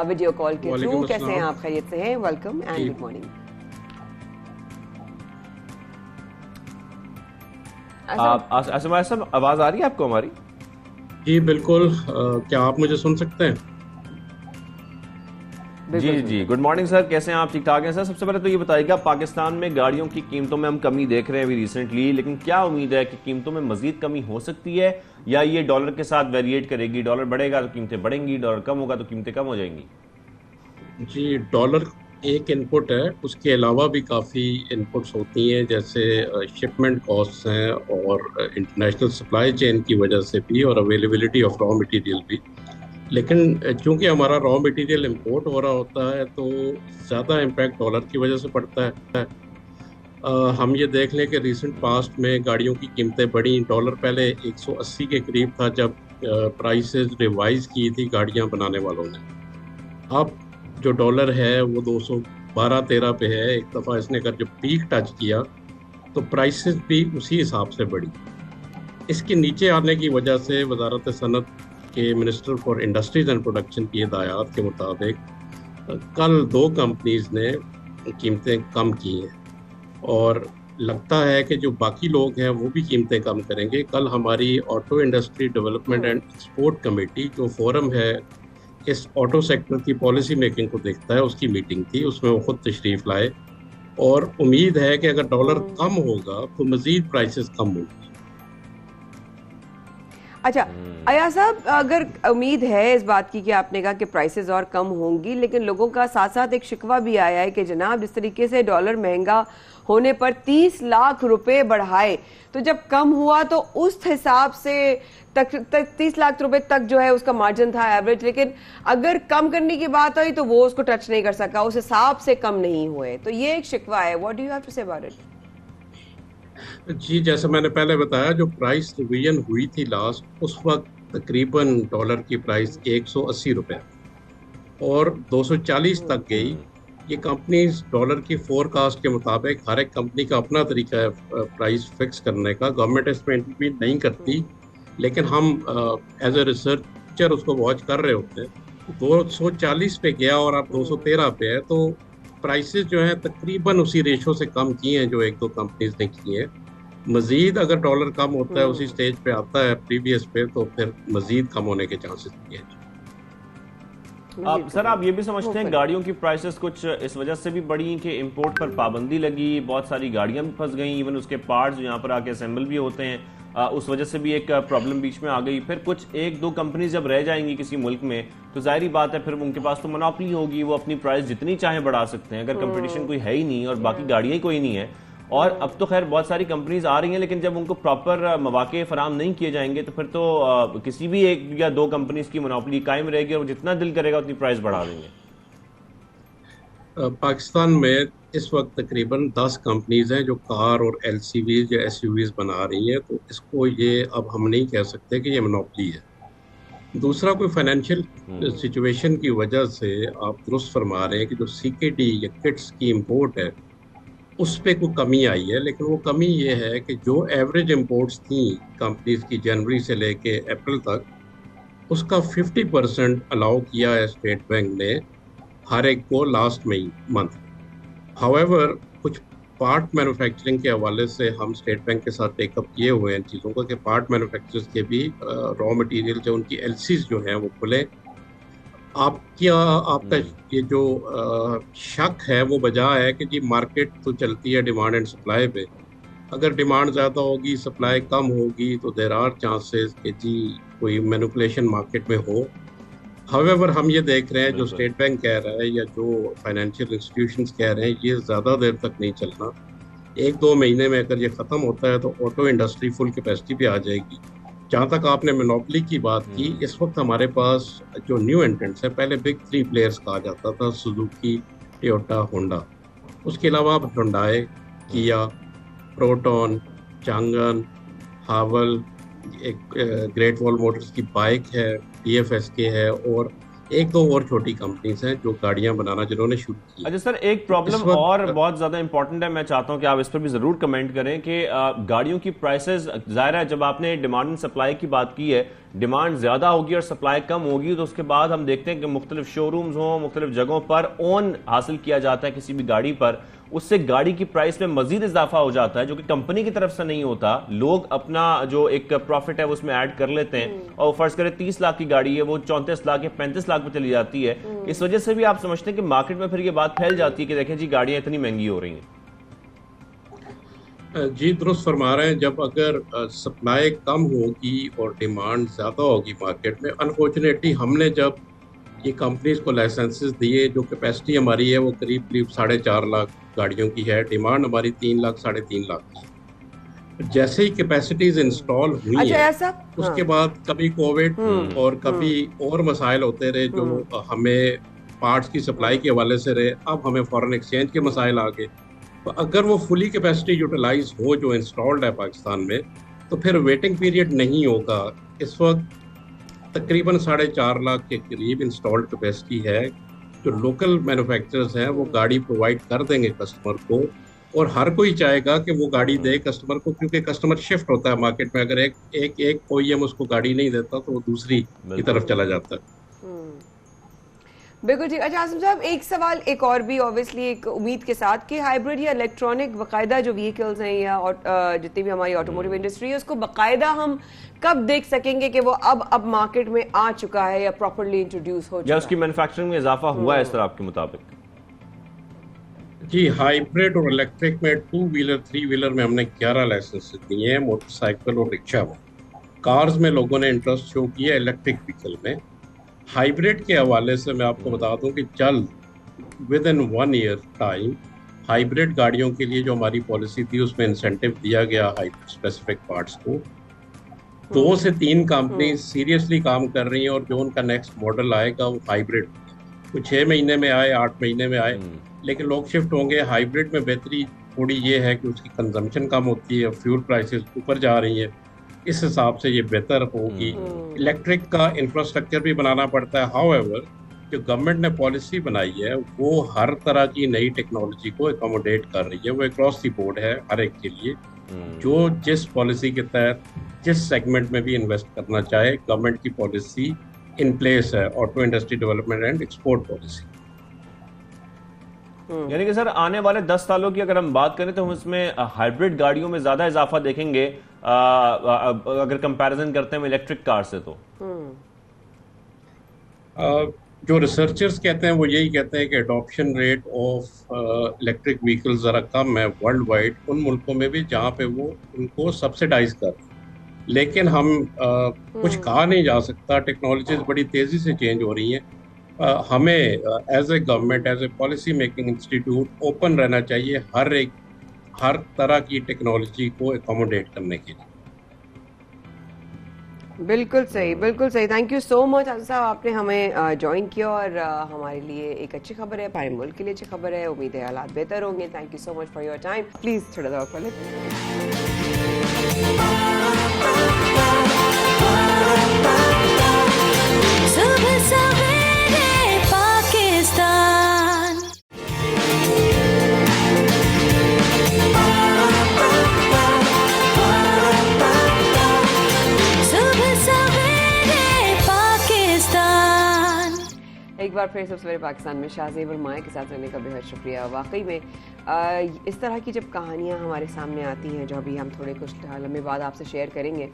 वीडियो कॉल के थ्रू। कैसे हैं आप? खैरियत से हैं? Welcome and good morning. सब आवाज आ रही है आपको हमारी? जी बिल्कुल। क्या आप मुझे सुन सकते हैं? जी, गुड मॉर्निंग सर, कैसे हैं आप? ठीक ठाक हैं सर? सबसे पहले तो ये बताइएगा, पाकिस्तान में गाड़ियों की कीमतों में हम कमी देख रहे हैं अभी रिसेंटली, लेकिन क्या उम्मीद है कि कीमतों में मजीद कमी हो सकती है, या ये डॉलर के साथ वेरिएट करेगी? डॉलर बढ़ेगा तो कीमतें बढ़ेंगी, डॉलर कम होगा तो कीमतें कम हो जाएंगी? जी, डॉलर एक इनपुट है, उसके अलावा भी काफ़ी इनपुट्स होती हैं, जैसे शिपमेंट कॉस्ट हैं और इंटरनेशनल सप्लाई चेन की वजह से भी, और अवेलेबिलिटी ऑफ रॉ मटेरियल भी। लेकिन चूंकि हमारा रॉ मटेरियल इंपोर्ट हो रहा होता है तो ज़्यादा इम्पैक्ट डॉलर की वजह से पड़ता है। हम ये देख लें कि रिसेंट पास्ट में गाड़ियों की कीमतें बढ़ी। डॉलर पहले 180 के करीब था जब प्राइसेस रिवाइज की थी गाड़ियां बनाने वालों ने। अब जो डॉलर है वो 212-13 पे है। एक दफ़ा इसने अगर जब पीक टच किया तो प्राइसेस भी उसी हिसाब से बढ़ी। इसके नीचे आने की वजह से वजारत सनत के minister for industries and production की हिदायत के मुताबिक कल 2 कंपनीज ने कीमतें कम की हैं, और लगता है कि जो बाकी लोग हैं वो भी कीमतें कम करेंगे। कल हमारी auto industry development and export committee, जो फोरम है इस ऑटो सेक्टर की पॉलिसी मेकिंग को देखता है, उसकी मीटिंग थी, उसमें वो खुद तशरीफ लाए, और उम्मीद है कि अगर डॉलर कम होगा तो मजीद प्राइसेस कम होंगी। अच्छा अया साहब, अगर उम्मीद है इस बात की कि आपने कहा कि प्राइसेस और कम होंगी, लेकिन लोगों का साथ साथ एक शिकवा भी आया है कि जनाब जिस तरीके से डॉलर महंगा होने पर 30 लाख रुपए बढ़ाए, तो जब कम हुआ तो उस हिसाब से तक 30 लाख रुपए तक जो है उसका मार्जिन था एवरेज, लेकिन अगर कम करने की बात आई तो वो उसको टच नहीं कर सका, उस हिसाब से कम नहीं हुए, तो ये एक शिकवा है। What do you have to say about it? जी, जैसे मैंने पहले बताया, जो प्राइस रिवीजन हुई थी लास्ट, उस वक्त तकरीबन डॉलर की प्राइस 180 रुपये और 240 तक गई। ये कंपनीज डॉलर की फोरकास्ट के मुताबिक, हर एक कंपनी का अपना तरीका है प्राइस फिक्स करने का, गवर्नमेंट इसमें इंटरवीन नहीं करती, लेकिन हम एज ए रिसर्चर उसको वॉच कर रहे होते हैं। 240 पे गया और अब 213 पे है, तो प्राइसेस जो है तकरीबन उसी रेशो से कम किए हैं जो 1-2 कंपनीज ने किए हैं। मजीद अगर डॉलर कम होता है, उसी स्टेज पे आता है प्रीवियस पे, तो फिर मजीद कम होने के चांसेस भी हैं। सर आप ये भी समझते हैं गाड़ियों की प्राइसेस कुछ इस वजह से भी बढ़ी कि इंपोर्ट पर पाबंदी लगी, बहुत सारी गाड़ियां भी फंस गई, इवन उसके पार्ट्स यहाँ पर आके असेंबल भी होते हैं, उस वजह से भी एक प्रॉब्लम बीच में आ गई। फिर कुछ एक दो कंपनीज जब रह जाएंगी किसी मुल्क में तो जाहिर बात है फिर उनके पास तो मोनोपोली होगी, वो अपनी प्राइस जितनी चाहे बढ़ा सकते हैं। अगर कंपटीशन कोई है ही नहीं और बाकी गाड़ियां ही कोई नहीं है, और अब तो खैर बहुत सारी कंपनीज आ रही हैं, लेकिन जब उनको प्रॉपर मौके फराम नहीं किए जाएंगे तो फिर तो किसी भी एक या दो कंपनीज की मोनोपोली कायम रहेगी और जितना दिल करेगा उतनी प्राइस बढ़ा देंगे। पाकिस्तान में इस वक्त तकरीबन 10 कंपनीज हैं जो कार और एलसीवीज या एसयूवीज बना रही हैं, तो इसको ये अब हम नहीं कह सकते कि ये मोनोपोली है। दूसरा, कोई फाइनेंशियल सिचुएशन की वजह से आप दुरुस्त फरमा रहे हैं कि जो सीकेडी या किट्स की इंपोर्ट है उस पर कोई कमी आई है, लेकिन वो कमी ये है कि जो एवरेज इंपोर्ट्स थी कंपनीज की जनवरी से लेके अप्रैल तक, उसका 50% अलाउ किया है स्टेट बैंक ने हर एक को लास्ट मंथ। हाउएवर कुछ पार्ट मैन्युफैक्चरिंग के हवाले से हम स्टेट बैंक के साथ टेकअप किए हुए हैं चीज़ों को कि पार्ट मैन्युफैक्चरर्स के भी रॉ मटेरियल जो उनकी एलसीज जो हैं वो खुले। आपका ये जो शक है वो बजाय है कि जी मार्केट तो चलती है डिमांड एंड सप्लाई पे, अगर डिमांड ज़्यादा होगी सप्लाई कम होगी तो देयर आर चांसेस कि जी कोई मैनिपुलेशन मार्केट में हो। हाउएवर हम ये देख रहे हैं जो स्टेट बैंक कह रहा है या जो फाइनेंशियल इंस्टीट्यूशंस कह रहे हैं ये ज़्यादा देर तक नहीं चलना। 1-2 महीने में अगर ये ख़त्म होता है तो ऑटो इंडस्ट्री फुल कैपेसिटी पे आ जाएगी। जहाँ तक आपने मोनोपोली की बात की, इस वक्त हमारे पास जो न्यू एंट्रेंट्स है, पहले बिग 3 प्लेयर्स कहा जाता था, सुजुकी, टोयोटा, होंडा, उसके अलावा अब हुंडई, किया, प्रोटॉन, चांगन, हावल, एक ग्रेट वॉल मोटर्स की बाइक है, DFSK है, और 1-2 और छोटी कंपनीज हैं जो गाड़ियां बनाना जिन्होंने शुरू की। अच्छा सर, एक प्रॉब्लम और बहुत ज्यादा इंपॉर्टेंट है, मैं चाहता हूं कि आप इस पर भी जरूर कमेंट करें कि गाड़ियों की प्राइसेस, जाहिर है जब आपने डिमांड एंड सप्लाई की बात की है, डिमांड ज्यादा होगी और सप्लाई कम होगी तो उसके बाद हम देखते हैं कि मुख्तलिफ शोरूम्स हों, मुख्तलिफ जगहों पर ओन हासिल किया जाता है किसी भी गाड़ी पर, उससे गाड़ी की प्राइस में मजीद इजाफा हो जाता है जो कि कंपनी की तरफ से नहीं होता। लोग अपना जो एक प्रॉफिट है वो उसमें ऐड कर लेते हैं और फर्ज करें 30 लाख की गाड़ी है वो 34 लाख या 35 लाख पे चली जाती है। इस वजह से भी आप समझते हैं कि मार्केट में फिर ये बात फैल जाती है कि देखें जी गाड़ियां इतनी महंगी हो रही हैं। जी दुरुस्त फरमा रहे हैं, जब अगर सप्लाई कम होगी और डिमांड ज़्यादा होगी मार्केट में, अनफॉर्चुनेटली हमने जब ये कंपनीज को लाइसेंसेस दिए, जो कैपेसिटी हमारी है वो करीब 4.5 लाख गाड़ियों की है, डिमांड हमारी 3 लाख 3.5 लाख की। जैसे ही कैपेसिटीज इंस्टॉल हुई है उसके बाद कभी कोविड और कभी और मसाइल होते रहे जो हमें पार्ट्स की सप्लाई के हवाले से रहे, अब हमें फॉरेन एक्सचेंज के मसाइल आ गए। तो अगर वो फुली कैपेसिटी यूटिलाइज हो जो इंस्टॉल्ड है पाकिस्तान में, तो फिर वेटिंग पीरियड नहीं होगा। इस वक्त तकरीबन 4.5 लाख के करीब इंस्टॉल्ड कैपेसिटी है, जो लोकल मैन्युफैक्चरर्स हैं वो गाड़ी प्रोवाइड कर देंगे कस्टमर को, और हर कोई चाहेगा कि वो गाड़ी दे कस्टमर को, क्योंकि कस्टमर शिफ्ट होता है मार्केट में। अगर एक OEM उसको गाड़ी नहीं देता तो वो दूसरी की तरफ चला जाता है। बिल्कुल ठीक। अच्छा आसिम साहब, एक सवाल एक और भी ऑब्वियसली एक उम्मीद के साथ कि हाइब्रिड या इलेक्ट्रॉनिक बाकायदा जो व्हीकल्स हैं या जितनी भी हमारी ऑटोमोटिव इंडस्ट्री है उसको बाकायदा हम कब देख सकेंगे कि वो अब मार्केट में आ चुका है या प्रॉपर्ली इंट्रोड्यूस हो चुका है, या उसकी मैन्युफैक्चरिंग में इजाफा हुआ है इस तरह आपके मुताबिक? जी, हाइब्रिड और इलेक्ट्रिक में 2 व्हीलर 3 व्हीलर में हमने 11 लाइसेंस दिए हैं, मोटरसाइकिल और रिक्शा में। कार्स में लोगों ने इंटरेस्ट शो किया इलेक्ट्रिक व्हीकल में। हाइब्रिड के हवाले से मैं आपको बता दूं कि जल्द with in 1 year time hybrid गाड़ियों के लिए जो हमारी पॉलिसी थी उसमें इंसेंटिव दिया गया हाइब्रिड स्पेसिफिक पार्ट्स को। 2 से 3 कंपनी सीरियसली काम कर रही हैं और जो उनका नेक्स्ट मॉडल आएगा वो हाइब्रिड, कुछ 6 महीने में आए, 8 महीने में आए, लेकिन लोग शिफ्ट होंगे। हाइब्रिड में बेहतरी थोड़ी ये है कि उसकी कंजम्पशन कम होती है, फ्यूल प्राइसेस ऊपर जा रही हैं, इस हिसाब से ये बेहतर होगी। इलेक्ट्रिक का इंफ्रास्ट्रक्चर भी बनाना पड़ता है। हाउएवर जो गवर्नमेंट ने पॉलिसी बनाई है वो हर तरह की नई टेक्नोलॉजी को एकोमोडेट कर रही है, वो अक्रॉस द बोर्ड है हर एक के लिए। जो जिस पॉलिसी के तहत जिस सेगमेंट में भी इन्वेस्ट करना चाहे, गवर्नमेंट की पॉलिसी इन प्लेस है, auto industry development and export policy. यानी कि सर आने वाले 10 सालों की अगर हम बात करें तो हम इसमें हाइब्रिड गाड़ियों में ज्यादा इजाफा देखेंगे अगर कंपैरिजन करते हैं इलेक्ट्रिक कार से तो। जो रिसर्चर्स कहते हैं वो यही कहते हैं कि adoption rate of electric vehicles ज़रा कम है वर्ल्ड वाइड उन मुल्कों में भी जहाँ पे वो उनको सब्सिडाइज कर, लेकिन हम कुछ कहा नहीं जा सकता, टेक्नोलॉजीज बड़ी तेज़ी से चेंज हो रही हैं। हमें as a government, as a policy making institute open रहना चाहिए हर तरह की टेक्नोलॉजी को एकोमोडेट करने के लिए। बिल्कुल सही, बिल्कुल सही। Thank you so much Asif साहब, आपने हमें ज्वाइन किया और हमारे लिए एक अच्छी खबर है, हमारे मुल्क के लिए अच्छी खबर है। उम्मीद है हालात बेहतर होंगे। Thank you so much for your time. Please थोड़ा सा पहले एक बार फिर सबसे सवेरे पाकिस्तान में शाहज़ेब और माया के साथ रहने का बेहद शुक्रिया। वाकई में इस तरह की जब कहानियाँ हमारे सामने आती हैं, जो अभी हम थोड़े कुछ लम्बे बाद आपसे शेयर करेंगे,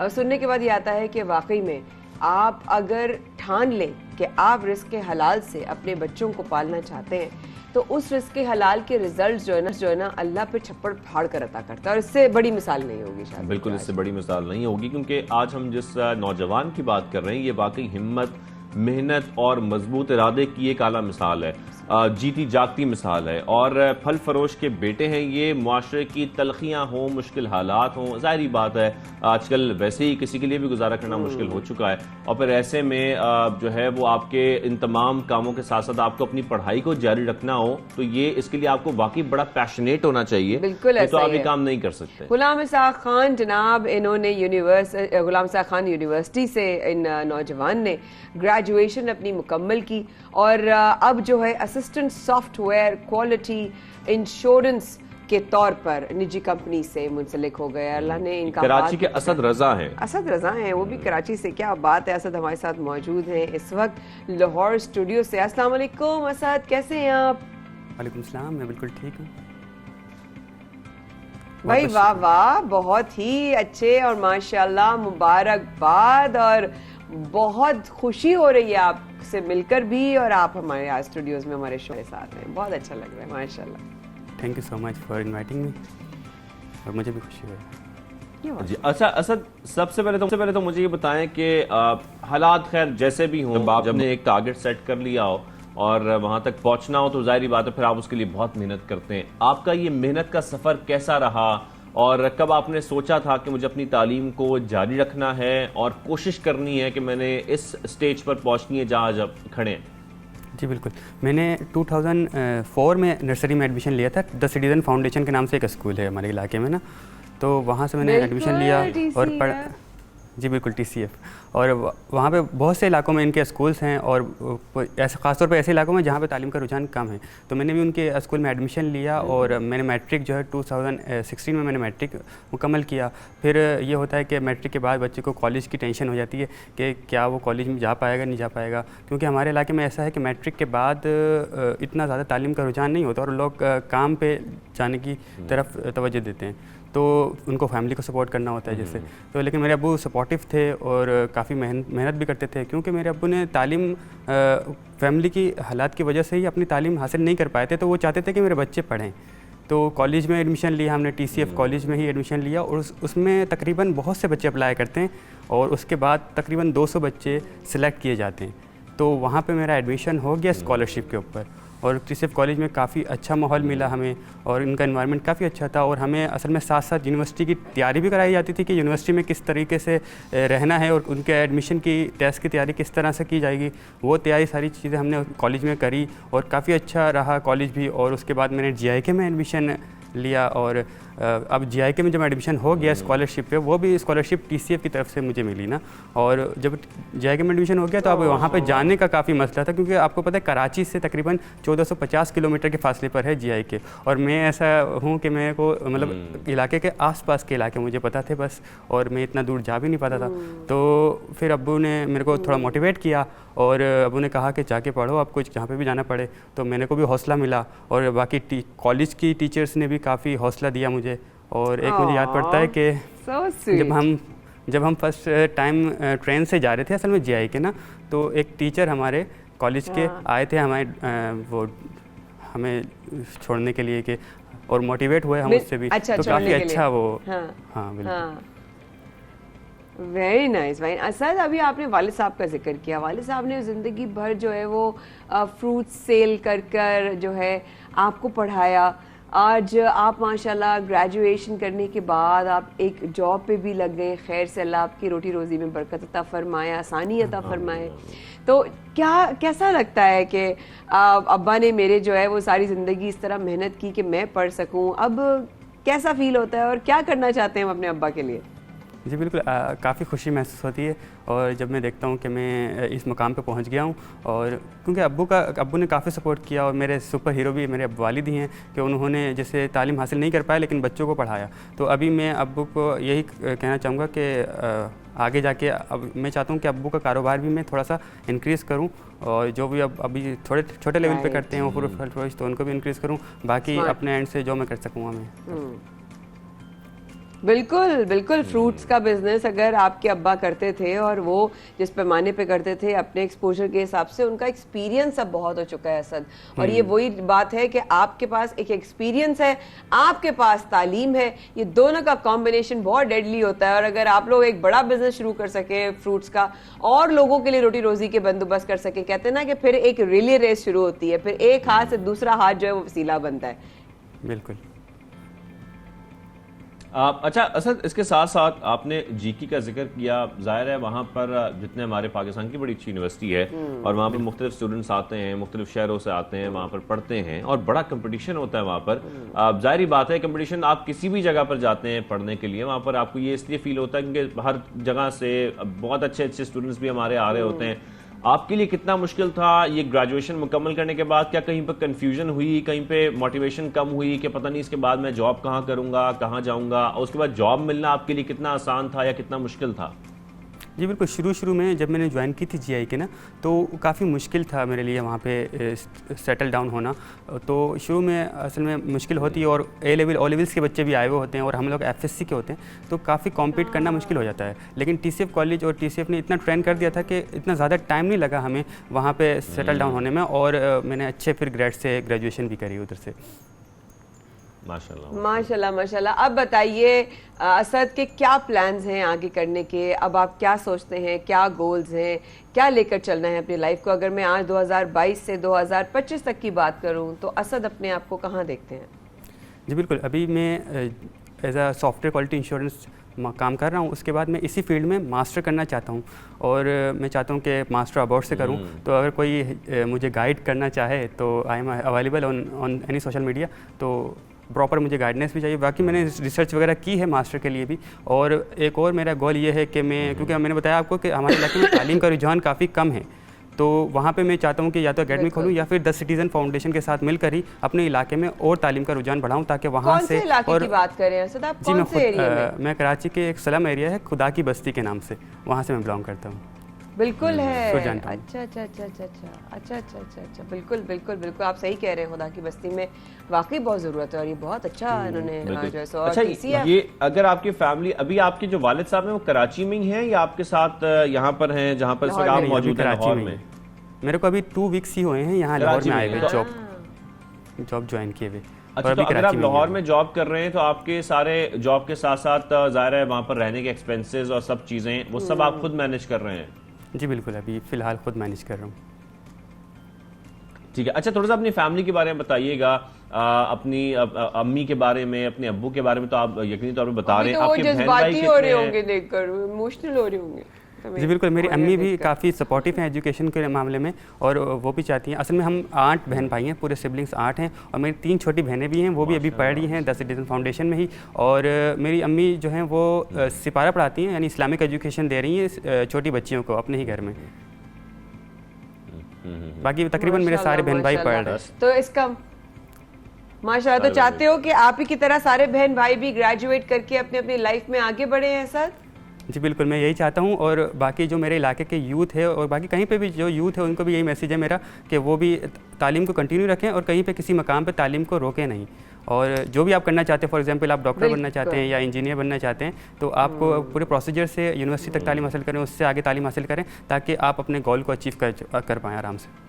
सुनने के बाद ये आता है कि वाकई में आप अगर ठान लें कि आप रिस्क हलाल से अपने बच्चों को पालना चाहते हैं तो उस रिस्क हलाल के रिजल्ट जो है ना अल्लाह पे छप्पड़ फाड़ कर अता करता है, और इससे बड़ी मिसाल नहीं होगी शायद। बिल्कुल इससे बड़ी मिसाल नहीं होगी, क्योंकि आज हम जिस नौजवान की बात कर रहे हैं ये वाकई हिम्मत, मेहनत और मजबूत इरादे की एक आला मिसाल है, जीती जागती मिसाल है। और फल फरोश के बेटे हैं ये। मुआशरे की तलखियाँ हों, मुश्किल हालात हों, ज़ाहिरी बात है आजकल वैसे ही किसी के लिए भी गुजारा करना मुश्किल हो चुका है, और फिर ऐसे में जो है वो आपके इन तमाम कामों के साथ साथ आपको अपनी पढ़ाई को जारी रखना हो तो ये इसके लिए आपको वाकई बड़ा पैशनेट होना चाहिए। बिल्कुल, तो आप ये काम नहीं कर सकते। गुलाम इसाक खान जनाब, इन्होंने गुलाम इसाक खान यूनिवर्सिटी से इन नौजवान ने ग्रेजुएशन अपनी मुकम्मल की और अब जो है असिस्टेंट सॉफ्टवेयर क्वालिटी इंश्योरेंस के तौर पर निजी कंपनी से मुंसलिक हो गए। अल्लाह ने इनका कराची के असद रजा हैं, असद रजा हैं, वो भी कराची से। क्या बात है, असद हमारे साथ मौजूद हैं इस वक्त लाहौर स्टूडियो से। अस्सलाम वालेकुम असद, कैसे हैं आप? वालेकुम सलाम, मैं बिल्कुल ठीक हूँ भाई। वाह वाह, बहुत ही अच्छे और माशाल्लाह मुबारकबाद, और बहुत खुशी हो रही है आपसे मिलकर भी, और आप हमारे आज स्टूडियोज में हमारे शो के साथ हैं। बहुत अच्छा लग रहा है माशाल्लाह। Thank you so much for inviting me, और मुझे भी खुशी हो रही है जी। अच्छा असद, सबसे पहले तो मुझे ये बताएं कि हालात खैर जैसे भी हों, जब आपने एक टारगेट सेट कर लिया हो और वहां तक पहुंचना हो तो जाहिर बात है फिर आप उसके लिए बहुत मेहनत करते हैं। आपका ये मेहनत का सफर कैसा रहा, और कब आपने सोचा था कि मुझे अपनी तालीम को जारी रखना है और कोशिश करनी है कि मैंने इस स्टेज पर पहुंचनी है जहां जब खड़े हैं? जी बिल्कुल, मैंने 2004 में नर्सरी में एडमिशन लिया था। द सिटीजन फाउंडेशन के नाम से एक स्कूल है हमारे इलाके में ना, तो वहाँ से मैंने एडमिशन लिया और जी बिल्कुल TCF, और वहाँ पे बहुत से इलाकों में इनके स्कूल्स हैं, और ऐसे ख़ासतौर पे ऐसे इलाकों में जहाँ पे तालीम का रुझान कम है। तो मैंने भी उनके स्कूल में एडमिशन लिया और मैंने मैट्रिक जो है 2016 में मैंने मैट्रिक मुकम्मल किया। फिर ये होता है कि मैट्रिक के बाद बच्चे को कॉलेज की टेंशन हो जाती है कि क्या वो कॉलेज में जा पाएगा नहीं जा पाएगा, क्योंकि हमारे इलाके में ऐसा है कि मैट्रिक के बाद इतना ज़्यादा तालीम का रुझान नहीं होता और लोग काम पर जाने की तरफ तवज्जो देते हैं, तो उनको फैमिली को सपोर्ट करना होता है जैसे। तो लेकिन मेरे अब्बू सपोर्टिव थे और काफ़ी मेहनत भी करते थे, क्योंकि मेरे अब्बू ने तालीम फैमिली की हालात की वजह से ही अपनी तालीम हासिल नहीं कर पाए थे, तो वो चाहते थे कि मेरे बच्चे पढ़ें। तो कॉलेज में एडमिशन लिया हमने, TCF कॉलेज में ही एडमिशन लिया, और उसमें तकरीबन बहुत से बच्चे अप्लाई करते हैं और उसके बाद तकरीबन 200 बच्चे सिलेक्ट किए जाते हैं। तो वहाँ पे मेरा एडमिशन हो गया स्कॉलरशिप के ऊपर, और TCF कॉलेज में काफ़ी अच्छा माहौल मिला हमें, और इनका एनवायरनमेंट काफ़ी अच्छा था, और हमें असल में साथ साथ यूनिवर्सिटी की तैयारी भी कराई जाती थी कि यूनिवर्सिटी में किस तरीके से रहना है और उनके एडमिशन की टेस्ट की तैयारी किस तरह से की जाएगी। वो तैयारी सारी चीज़ें हमने कॉलेज में करी और काफ़ी अच्छा रहा कॉलेज भी। और उसके बाद मैंने GIK में एडमिशन लिया और अब GIK में जब एडमिशन हो गया स्कॉलरशिप पे, वो भी स्कॉलरशिप TCF की तरफ से मुझे मिली ना। और जब GIK में एडमिशन हो गया तो अब वहाँ पे जाने का काफ़ी मसला था, क्योंकि आपको पता है कराची से तकरीबन 1450 किलोमीटर के फासले पर है GIK, और मैं ऐसा हूँ कि मेरे को मतलब इलाके के आसपास के इलाके मुझे पता थे बस, और मैं इतना दूर जा भी नहीं पाता था। तो फिर अब्बू ने मेरे को थोड़ा मोटिवेट किया और अब्बू ने कहा कि जाके पढ़ो, आपको जहाँ पे भी जाना पड़े। तो मैंने को भी हौसला मिला और बाकी कॉलेज की टीचर्स ने भी काफ़ी हौसला दिया मुझे। और एक मुझे याद पड़ता है कि जब हम फर्स्ट टाइम ट्रेन से जा रहे थे असल में GIK ना, तो एक टीचर हमारे कॉलेज के आए थे वो हमें छोड़ने के लिए कि, और मोटिवेट हुए हम उससे भी। अच्छा, तो काफ़ी अच्छा वो। हाँ बिल्कुल। वेरी नाइस भाई। असद, अभी आपने वालिद साहब का जिक्र किया। वालिद साहब ने ज़िंदगी भर जो है वो फ्रूट सेल कर जो है आपको पढ़ाया। आज आप माशाल्लाह ग्रेजुएशन करने के बाद आप एक जॉब पे भी लग गए। खैर से अल्लाह आपकी रोटी रोज़ी में बरकत अता फरमाए, आसानी अता फरमाए। तो कैसा लगता है कि अब्बा ने मेरे जो है वो सारी ज़िंदगी इस तरह मेहनत की कि मैं पढ़ सकूं, अब कैसा फील होता है और क्या करना चाहते हैं हम अपने अब्बा के लिए? जी बिल्कुल, काफ़ी खुशी महसूस होती है। और जब मैं देखता हूँ कि मैं इस मुकाम पे पहुँच गया हूँ, और क्योंकि अब्बू ने काफ़ी सपोर्ट किया, और मेरे सुपर हीरो भी मेरे वालिद ही हैं कि उन्होंने जैसे तालीम हासिल नहीं कर पाए लेकिन बच्चों को पढ़ाया। तो अभी मैं अब्बू को यही कहना चाहूँगा कि आगे जाके अब मैं चाहता हूँ कि अब्बू का कारोबार भी मैं थोड़ा सा इंक्रीज़ करूँ, और जो भी अभी थोड़े छोटे लेवल पे करते हैं वो फल तो उनको भी इंक्रीज़ करूँ, बाकी अपने एंड से जो मैं कर सकूँगा मैं। बिल्कुल बिल्कुल। फ्रूट्स का बिजनेस अगर आपके अब्बा करते थे और वो जिस पैमाने पे करते थे अपने एक्सपोजर के हिसाब से, उनका एक्सपीरियंस अब बहुत हो चुका है असद। और ये वही बात है कि आपके पास एक एक्सपीरियंस है, आपके पास तालीम है, ये दोनों का कॉम्बिनेशन बहुत डेडली होता है। और अगर आप लोग एक बड़ा बिजनेस शुरू कर सके फ्रूट्स का और लोगों के लिए रोटी रोजी के बंदोबस्त कर सके, कहते हैं ना कि फिर एक रिले रेस शुरू होती है, फिर एक हाथ से दूसरा हाथ जो है वो वसीला बनता है। बिल्कुल। अच्छा असद, इसके साथ साथ आपने GIK का जिक्र किया। जाहिर है वहाँ पर जितने हमारे पाकिस्तान की बड़ी अच्छी यूनिवर्सिटी है और वहाँ पर मुख्तलिफ स्टूडेंट्स आते हैं, मुख्तलिफ शहरों से आते हैं, वहाँ पर पढ़ते हैं और बड़ा कंपटीशन होता है वहाँ पर। जाहिर बात है कंपटीशन आप किसी भी जगह पर जाते हैं पढ़ने के लिए, वहाँ पर आपको ये इसलिए फील होता है क्योंकि हर जगह से बहुत अच्छे अच्छे स्टूडेंट्स भी हमारे आ रहे होते हैं। आपके लिए कितना मुश्किल था ये ग्रेजुएशन मुकम्मल करने के बाद? क्या कहीं पर कंफ्यूजन हुई, कहीं पे मोटिवेशन कम हुई कि पता नहीं इसके बाद मैं जॉब कहाँ करूँगा, कहाँ जाऊँगा? और उसके बाद जॉब मिलना आपके लिए कितना आसान था या कितना मुश्किल था? जी बिल्कुल, शुरू में जब मैंने ज्वाइन की थी GIK ना, तो काफ़ी मुश्किल था मेरे लिए वहाँ पे सेटल डाउन होना। तो शुरू में असल में मुश्किल होती है, और O लेवल्स के बच्चे भी आए हुए होते हैं और हम लोग FSC के होते हैं, तो काफ़ी कॉम्पीट करना मुश्किल हो जाता है। लेकिन TCF कॉलेज और TCF ने इतना ट्रेन कर दिया था कि इतना ज़्यादा टाइम नहीं लगा हमें वहाँ पर सेटल डाउन होने में, और मैंने अच्छे फिर ग्रेड से ग्रेजुएशन भी करी उधर से। माशाल्लाह माशाल्लाह माशाल्लाह। अब बताइए असद के क्या प्लान्स हैं आगे करने के? अब आप क्या सोचते हैं, क्या गोल्स हैं, क्या लेकर चलना है अपनी लाइफ को? अगर मैं आज 2022 से 2025 तक की बात करूं तो असद अपने आप को कहां देखते हैं? जी बिल्कुल, अभी मैं as a software quality insurance काम कर रहा हूँ। उसके बाद मैं इसी फील्ड में मास्टर करना चाहता हूँ, और मैं चाहता हूँ कि मास्टर अबाउट से करूँ। तो अगर कोई मुझे गाइड करना चाहे तो I am available on any social media. तो प्रॉपर मुझे गाइडेंस भी चाहिए। बाकी मैंने रिसर्च वगैरह की है मास्टर के लिए भी। और एक और मेरा गोल ये है कि मैं, क्योंकि मैंने बताया आपको कि हमारे इलाके में तालीम का रुझान काफ़ी कम है, तो वहाँ पे मैं चाहता हूँ कि या तो अकेडमी खोलूँ या फिर द सिटीजन फाउंडेशन के साथ मिलकर ही अपने इलाके में और तालीम का रुझान बढ़ाऊँ, ताकि वहाँ से। और की बात कर रहे हैं सर आप? कौन से एरिया में? मैं कराची के एक स्लम एरिया है खुदा की बस्ती के नाम से, वहाँ से मैं बिलोंग करता हूँ। बिल्कुल है। अच्छा, बिल्कुल आप सही कह रहे हैं। खुदा की बस्ती में वाकई बहुत जरूरत है, और ये बहुत अच्छा इन्होंने जो है। अच्छा, ये अगर आपकी फैमिली, अभी आपके जो वालिद साहब हैं वो कराची में ही हैं या आपके साथ यहाँ पर हैं जहाँ पर आप मौजूद हैं लाहौर में? मेरे को अभी 2 वीक्स ही हुए हैं यहाँ लाहौर में आए हुए, जॉब ज्वाइन किए हुए। अच्छा, तो अगर आप लाहौर में जॉब कर रहे हैं तो आपके सारे जॉब के साथ साथ जाहिर है वहाँ पर रहने के एक्सपेंसेस और सब चीज़ें वो सब आप खुद मैनेज कर रहे हैं? जी बिल्कुल, अभी फ़िलहाल खुद मैनेज कर रहा हूँ। ठीक है। अच्छा, थोड़ा सा अपनी फैमिली के बारे में बताइएगा, अपनी अम्मी के बारे में, अपने अब्बू के बारे में तो आप यकीनी तौर पर बता रहे हैं। आपके जज्बाती हो रहे होंगे देखकर, इमोशनल हो रहे होंगे। जी बिल्कुल, मेरी अम्मी भी काफ़ी सपोर्टिव हैं एजुकेशन के मामले में, और वो भी चाहती हैं। असल में हम 8 बहन भाई हैं, पूरे सिबलिंग्स 8 हैं, और मेरी 3 छोटी बहनें भी हैं, वो भी अभी पढ़ रही हैं द सिटीजन फाउंडेशन में ही। और मेरी अम्मी जो हैं वो सिपारा पढ़ाती हैं, यानी इस्लामिक एजुकेशन दे रही हैं छोटी बच्चियों को अपने ही घर में। बाकी तकरीबन मेरे सारे बहन भाई पढ़ रहे हैं। तो इसका माशाल्लाह, तो चाहते हो कि आप ही की तरह सारे बहन भाई भी ग्रेजुएट करके अपने अपनी लाइफ में आगे बढ़े हैं सर? जी बिल्कुल, मैं यही चाहता हूँ। और बाकी जो मेरे इलाके के यूथ है और बाकी कहीं पे भी जो यूथ है उनको भी यही मैसेज है मेरा कि वो भी तालीम को कंटिन्यू रखें और कहीं पे किसी मकाम पे तालीम को रोकें नहीं। और जो भी आप करना चाहते हैं, फॉर एग्जांपल आप डॉक्टर बनना चाहते हैं या इंजीनियर बनना चाहते हैं, तो आपको पूरे प्रोसीजर से यूनिवर्सिटी तक तालीम हासिल करें, उससे आगे तालीम हासिल करें, ताकि आप अपने गोल को अचीव कर पाएँ आराम से।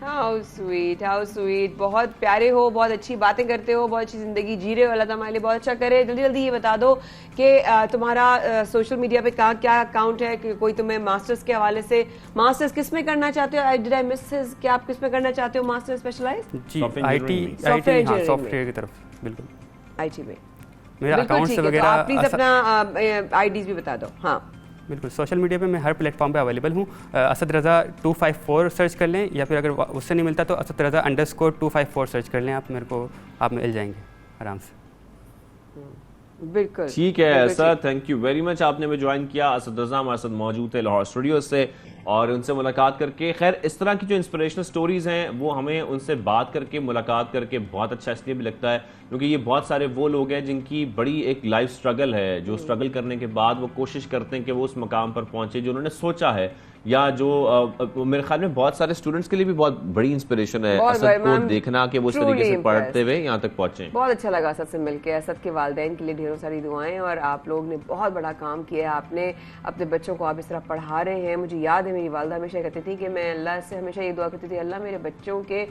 How sweet, how sweet. बहुत प्यारे हो, बहुत अच्छी बातें करते हो, बहुत अच्छी ज़िंदगी जी रहे हो। अल्लाह तुम्हारे लिए बहुत अच्छा करे। जल्दी जल्दी ये बता दो कि तुम्हारा सोशल मीडिया पे क्या अकाउंट है, कि कोई तुम्हें मास्टर्स के हवाले से, मास्टर्स किस में करना चाहते हो? डिड आई मिस हिज, क्या आप किस में करना चाहते हो मास्टर स्पेशलाइज? जी IT सॉफ्टवेयर की तरफ, बिल्कुल IT में। मेरा अकाउंट्स वगैरह। आप प्लीज अपना IDs भी बता दो। हाँ बिल्कुल, सोशल मीडिया पे मैं हर प्लेटफॉर्म पे अवेलेबल हूँ। असद रज़ा 254 सर्च कर लें, या फिर अगर उससे नहीं मिलता तो असद रज़ा _254 सर्च कर लें, आप मिल जाएंगे आराम से। बिल्कुल ठीक है sir, thank you very much. आपने भी ज्वाइन किया। असद रज़ा हमारे साथ मौजूद थे लाहौर स्टूडियो से, और उनसे मुलाकात करके, खैर इस तरह की जो इंस्पिरेशनल स्टोरीज हैं वो हमें उनसे बात करके, मुलाकात करके बहुत अच्छा इसलिए भी लगता है क्योंकि ये बहुत सारे वो लोग हैं जिनकी बड़ी एक लाइफ स्ट्रगल है, जो स्ट्रगल करने के बाद वो कोशिश करते हैं कि वो उस मकाम पर पहुंचे जो उन्होंने सोचा है, या जो मेरे ख्याल में बहुत सारे स्टूडेंट्स के लिए भी बहुत बड़ी इंस्पिरेशन है असद को देखना कि वो इस तरीके से पढ़ते हुए यहाँ तक पहुंचे। बहुत अच्छा लगा असद से मिलकर। असद के वालिदैन के लिए ढेरों सारी दुआएं, और आप लोग ने बहुत बड़ा काम किया है। आपने अपने बच्चों को आप इस तरह पढ़ा रहे हैं। मुझे याद है मेरी वालदा हमेशा कहती थी कि मैं अल्लाह से हमेशा ये दुआ करती थी, अल्लाह मेरे बच्चों के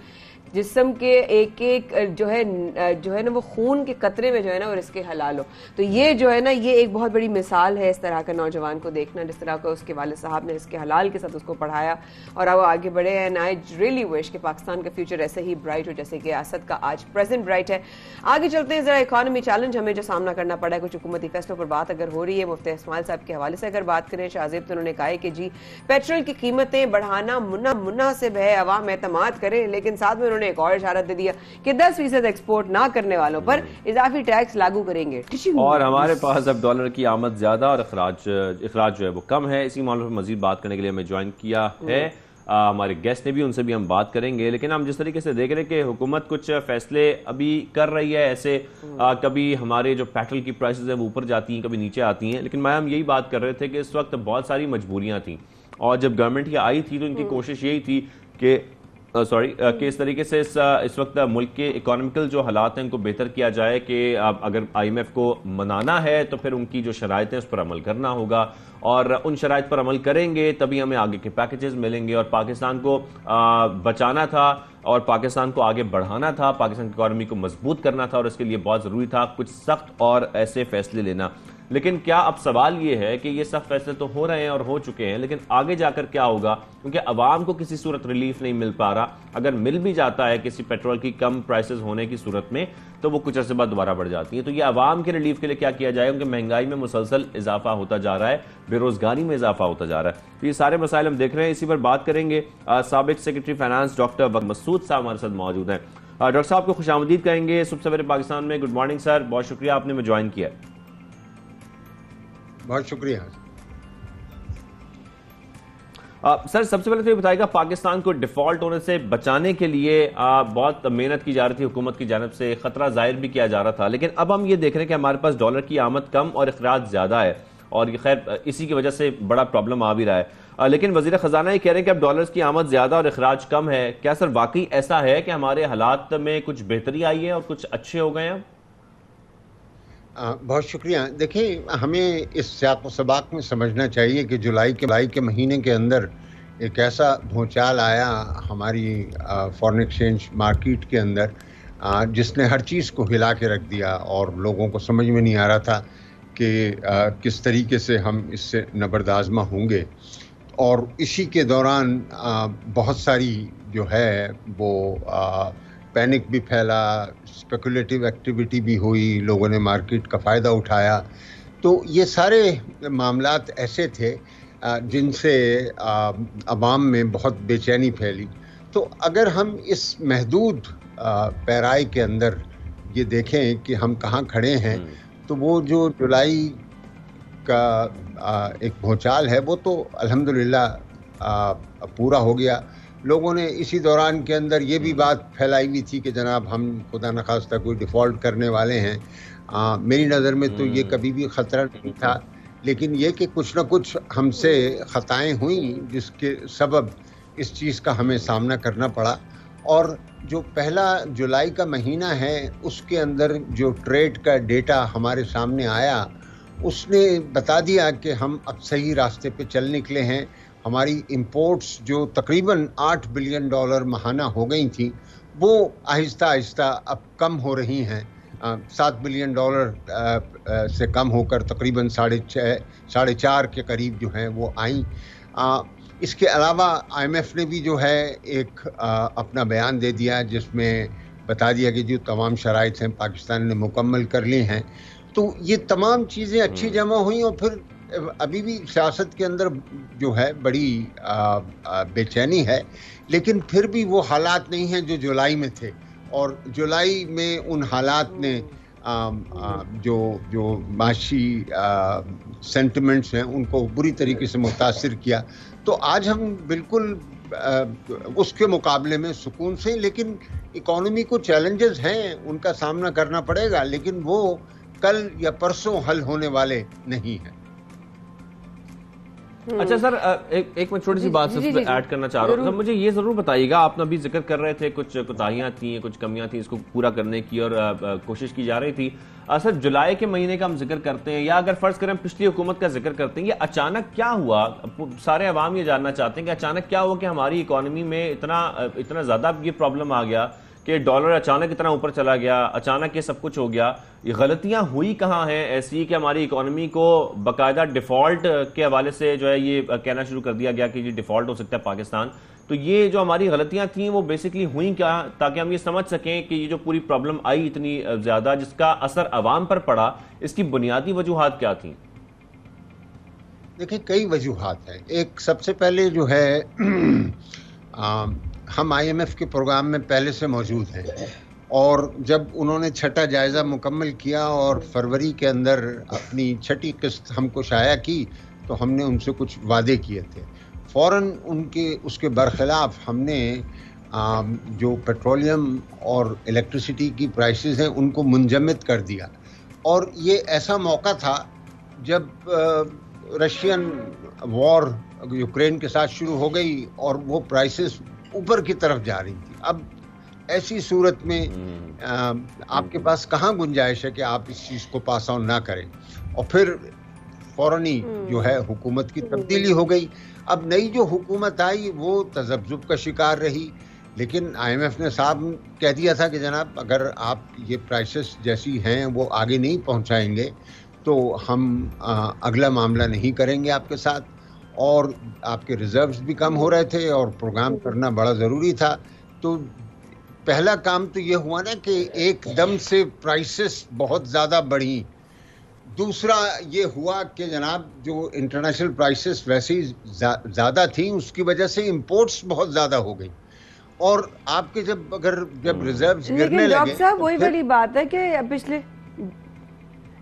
जिस्म के एक एक जो है ना वो खून के कतरे में जो है ना वो रिस्के हलाल हो। तो ये जो है ना ये एक बहुत बड़ी मिसाल है इस तरह का नौजवान को देखना, जिस तरह का उसके वालिद साहब ने रिस्के हलाल के साथ उसको पढ़ाया और अब वो आगे बढ़े हैं। एंड आई रियली विश कि पाकिस्तान का फ्यूचर ऐसे ही ब्राइट हो जैसे कि असद का आज प्रेजेंट ब्राइट है। आगे चलते हैं जरा इकॉनमी चैलेंज हमें जो सामना करना पड़ा है, कुछ हुकूमती फैसलों पर बात अगर हो रही है। मुफ्ती इस्माइल साहब के हवाले से अगर बात करें, शाहजेब तो उन्होंने कहा है कि जी पेट्रोल की कीमतें बढ़ाना मुनासिब है, अवाम एतमाद करें, लेकिन साथ में उन्होंने एक और इशारा दे दिया कि 10% एक्सपोर्ट ना करने वालों पर इजाफी टैक्स लागू करेंगे। और हमारे पास अब डॉलर की आमद ज्यादा और अखराज जो है वो कम है। इसी मामले पर मजीद बात करने के लिए हमें ज्वाइन किया है हमारे गेस्ट ने भी, उनसे भी हम बात करेंगे। लेकिन हम जिस तरीके से देख रहे हैं कि हुकूमत कुछ फैसले अभी कर रही है ऐसे, कभी हमारे जो पेट्रोल की प्राइसेस है वो ऊपर जाती हैं, कभी नीचे आती हैं। लेकिन मैं हम यही बात कर रहे थे कि इस वक्त बहुत सारी मजबूरियां थी, और जब गवर्नमेंट ये आई थी तो इनकी कोशिश यही थी कि कि इस तरीके से इस वक्त मुल्क के इकोनॉमिकल जो हालात हैं उनको बेहतर किया जाए, कि अगर IMF को मनाना है तो फिर उनकी जो शराइत हैं उस पर अमल करना होगा, और उन शराइत पर अमल करेंगे तभी हमें आगे के पैकेजेस मिलेंगे। और पाकिस्तान को बचाना था और पाकिस्तान को आगे बढ़ाना था, पाकिस्तान की इकोनॉमी को मजबूत करना था, और इसके लिए बहुत ज़रूरी था कुछ सख्त और ऐसे फैसले लेना। लेकिन क्या अब सवाल ये है कि ये सब फैसले तो हो रहे हैं और हो चुके हैं, लेकिन आगे जाकर क्या होगा, क्योंकि अवाम को किसी सूरत रिलीफ नहीं मिल पा रहा। अगर मिल भी जाता है किसी पेट्रोल की कम प्राइसेस होने की सूरत में, तो वो कुछ अर्से बाद दोबारा बढ़ जाती है। तो ये अवाम के रिलीफ के लिए क्या किया जाए, क्योंकि महंगाई में मुसलसल इजाफा होता जा रहा है, बेरोजगारी में इजाफा होता जा रहा है। तो ये सारे मसाइल हम देख रहे हैं, इसी पर बात करेंगे। साबिक सेक्रेटरी फाइनेंस डॉक्टर वक्त मसूद साहब हमारे साथ मौजूद हैं। डॉक्टर साहब को खुशामदीद कहेंगे सुबह सवेरे पाकिस्तान में। गुड मॉर्निंग सर, बहुत शुक्रिया आपने में ज्वाइन किया। बहुत शुक्रिया सर। सबसे पहले तो ये बताइएगा, पाकिस्तान को डिफॉल्ट होने से बचाने के लिए बहुत मेहनत की जा रही थी हुकूमत की जानिब से, खतरा जाहिर भी किया जा रहा था, लेकिन अब हम ये देख रहे हैं कि हमारे पास डॉलर की आमद कम और अखराज ज्यादा है, और ये खैर इसी की वजह से बड़ा प्रॉब्लम आ भी रहा है। लेकिन वजीर खजाना ये कह रहे हैं कि अब डॉलर्स की आमद ज्यादा और अखराज कम है। क्या सर वाकई ऐसा है कि हमारे हालात में कुछ बेहतरी आई है और कुछ अच्छे हो गए हैं? बहुत शुक्रिया। देखिए, हमें इस सियाक़ सबाक़ में समझना चाहिए कि जुलाई के महीने के अंदर एक ऐसा भूचाल आया हमारी फॉरेन एक्सचेंज मार्केट के अंदर, जिसने हर चीज़ को हिला के रख दिया, और लोगों को समझ में नहीं आ रहा था कि किस तरीके से हम इससे नबरदाज़मा होंगे। और इसी के दौरान बहुत सारी जो है वो पैनिक भी फैला, स्पेकुलेटिव एक्टिविटी भी हुई, लोगों ने मार्केट का फ़ायदा उठाया। तो ये सारे मामलात ऐसे थे जिनसे अवाम में बहुत बेचैनी फैली। तो अगर हम इस महदूद पैराई के अंदर ये देखें कि हम कहाँ खड़े हैं, तो वो जो जुलाई का एक भूचाल है वो तो अल्हम्दुलिल्लाह पूरा हो गया। लोगों ने इसी दौरान के अंदर ये भी बात फैलाई हुई थी कि जनाब हम खुदा न खास्ता कोई डिफ़ॉल्ट करने वाले हैं। मेरी नज़र में तो ये कभी भी ख़तरा नहीं था, लेकिन ये कि कुछ ना कुछ हमसे ख़ताएँ हुई जिसके सबब इस चीज़ का हमें सामना करना पड़ा। और जो पहला जुलाई का महीना है उसके अंदर जो ट्रेड का डेटा हमारे सामने आया उसने बता दिया कि हम अब सही रास्ते पे चल निकले हैं। हमारी इंपोर्ट्स जो तकरीबन $8 बिलियन माहाना हो गई थी वो आहिस्ता आहिस्ता अब कम हो रही हैं। $7 बिलियन से कम होकर तकरीबन 4.5 के करीब जो हैं वो आई। इसके अलावा IMF ने भी जो है एक अपना बयान दे दिया जिसमें बता दिया कि जो तमाम शराइत हैं पाकिस्तान ने मुकम्मल कर ली हैं। तो ये तमाम चीज़ें अच्छी जमा हुई और फिर अभी भी सियासत के अंदर जो है बड़ी बेचैनी है, लेकिन फिर भी वो हालात नहीं हैं जो जुलाई में थे। और जुलाई में उन हालात ने जो माशी सेंटिमेंट्स हैं उनको बुरी तरीके से मुतासिर किया। तो आज हम बिल्कुल उसके मुकाबले में सुकून से, लेकिन इकोनॉमी को चैलेंजेस हैं उनका सामना करना पड़ेगा, लेकिन वो कल या परसों हल होने वाले नहीं हैं। अच्छा सर, एक मैं छोटी सी बात से ऐड करना चाह रहा हूँ। मुझे ये जरूर बताइएगा, आपने अभी जिक्र कर रहे थे कुछ कोताहियां थी, कुछ कमियां थी, इसको पूरा करने की और कोशिश की जा रही थी। सर जुलाई के महीने का हम जिक्र करते हैं या अगर फर्ज करें पिछली हुकूमत का जिक्र करते हैं, ये अचानक क्या हुआ? सारे अवाम ये जानना चाहते हैं कि अचानक क्या हुआ कि हमारी इकोनॉमी में इतना ज्यादा ये प्रॉब्लम आ गया कि डॉलर अचानक इतना ऊपर चला गया, अचानक ये सब कुछ हो गया। ये गलतियां हुई कहाँ हैं ऐसी कि हमारी इकोनॉमी को बाकायदा डिफॉल्ट के हवाले से जो है ये कहना शुरू कर दिया गया कि ये डिफॉल्ट हो सकता है पाकिस्तान। तो ये जो हमारी गलतियां थी वो बेसिकली हुई क्या, ताकि हम ये समझ सकें कि ये जो पूरी प्रॉब्लम आई इतनी ज्यादा जिसका असर अवाम पर पड़ा, इसकी बुनियादी वजूहात क्या थी? देखिए कई वजूहात हैं। एक सबसे पहले जो है हम IMF के प्रोग्राम में पहले से मौजूद हैं और जब उन्होंने छठा जायज़ा मुकम्मल किया और फरवरी के अंदर अपनी छठी किस्त हमको शाया की तो हमने उनसे कुछ वादे किए थे। फ़ौरन उसके बरखिलाफ़ हमने जो पेट्रोलियम और इलेक्ट्रिसिटी की प्राइसेस हैं उनको मुंजमद कर दिया। और ये ऐसा मौका था जब रशियन वॉर यूक्रेन के साथ शुरू हो गई और वो प्राइसेस ऊपर की तरफ जा रही थी। अब ऐसी सूरत में आपके पास कहाँ गुंजाइश है कि आप इस चीज़ को पास ऑन ना करें। और फिर फौरनी जो है हुकूमत की तब्दीली हो गई। अब नई जो हुकूमत आई वो तज़ब्ज़ुब का शिकार रही, लेकिन IMF ने साहब कह दिया था कि जनाब अगर आप ये प्राइसेस जैसी हैं वो आगे नहीं पहुंचाएंगे तो हम अगला मामला नहीं करेंगे आपके साथ। और आपके रिजर्व्स भी कम हो रहे थे और प्रोग्राम करना बड़ा ज़रूरी था। तो पहला काम तो ये हुआ ना कि एकदम से प्राइसेस बहुत ज़्यादा बढ़ी। दूसरा ये हुआ कि जनाब जो इंटरनेशनल प्राइसेस वैसे ही ज़्यादा थी उसकी वजह से इंपोर्ट्स बहुत ज़्यादा हो गई। और आपके जब रिजर्व्स गिरने लगे, डॉक्टर साहब वही बड़ी बात है कि पिछले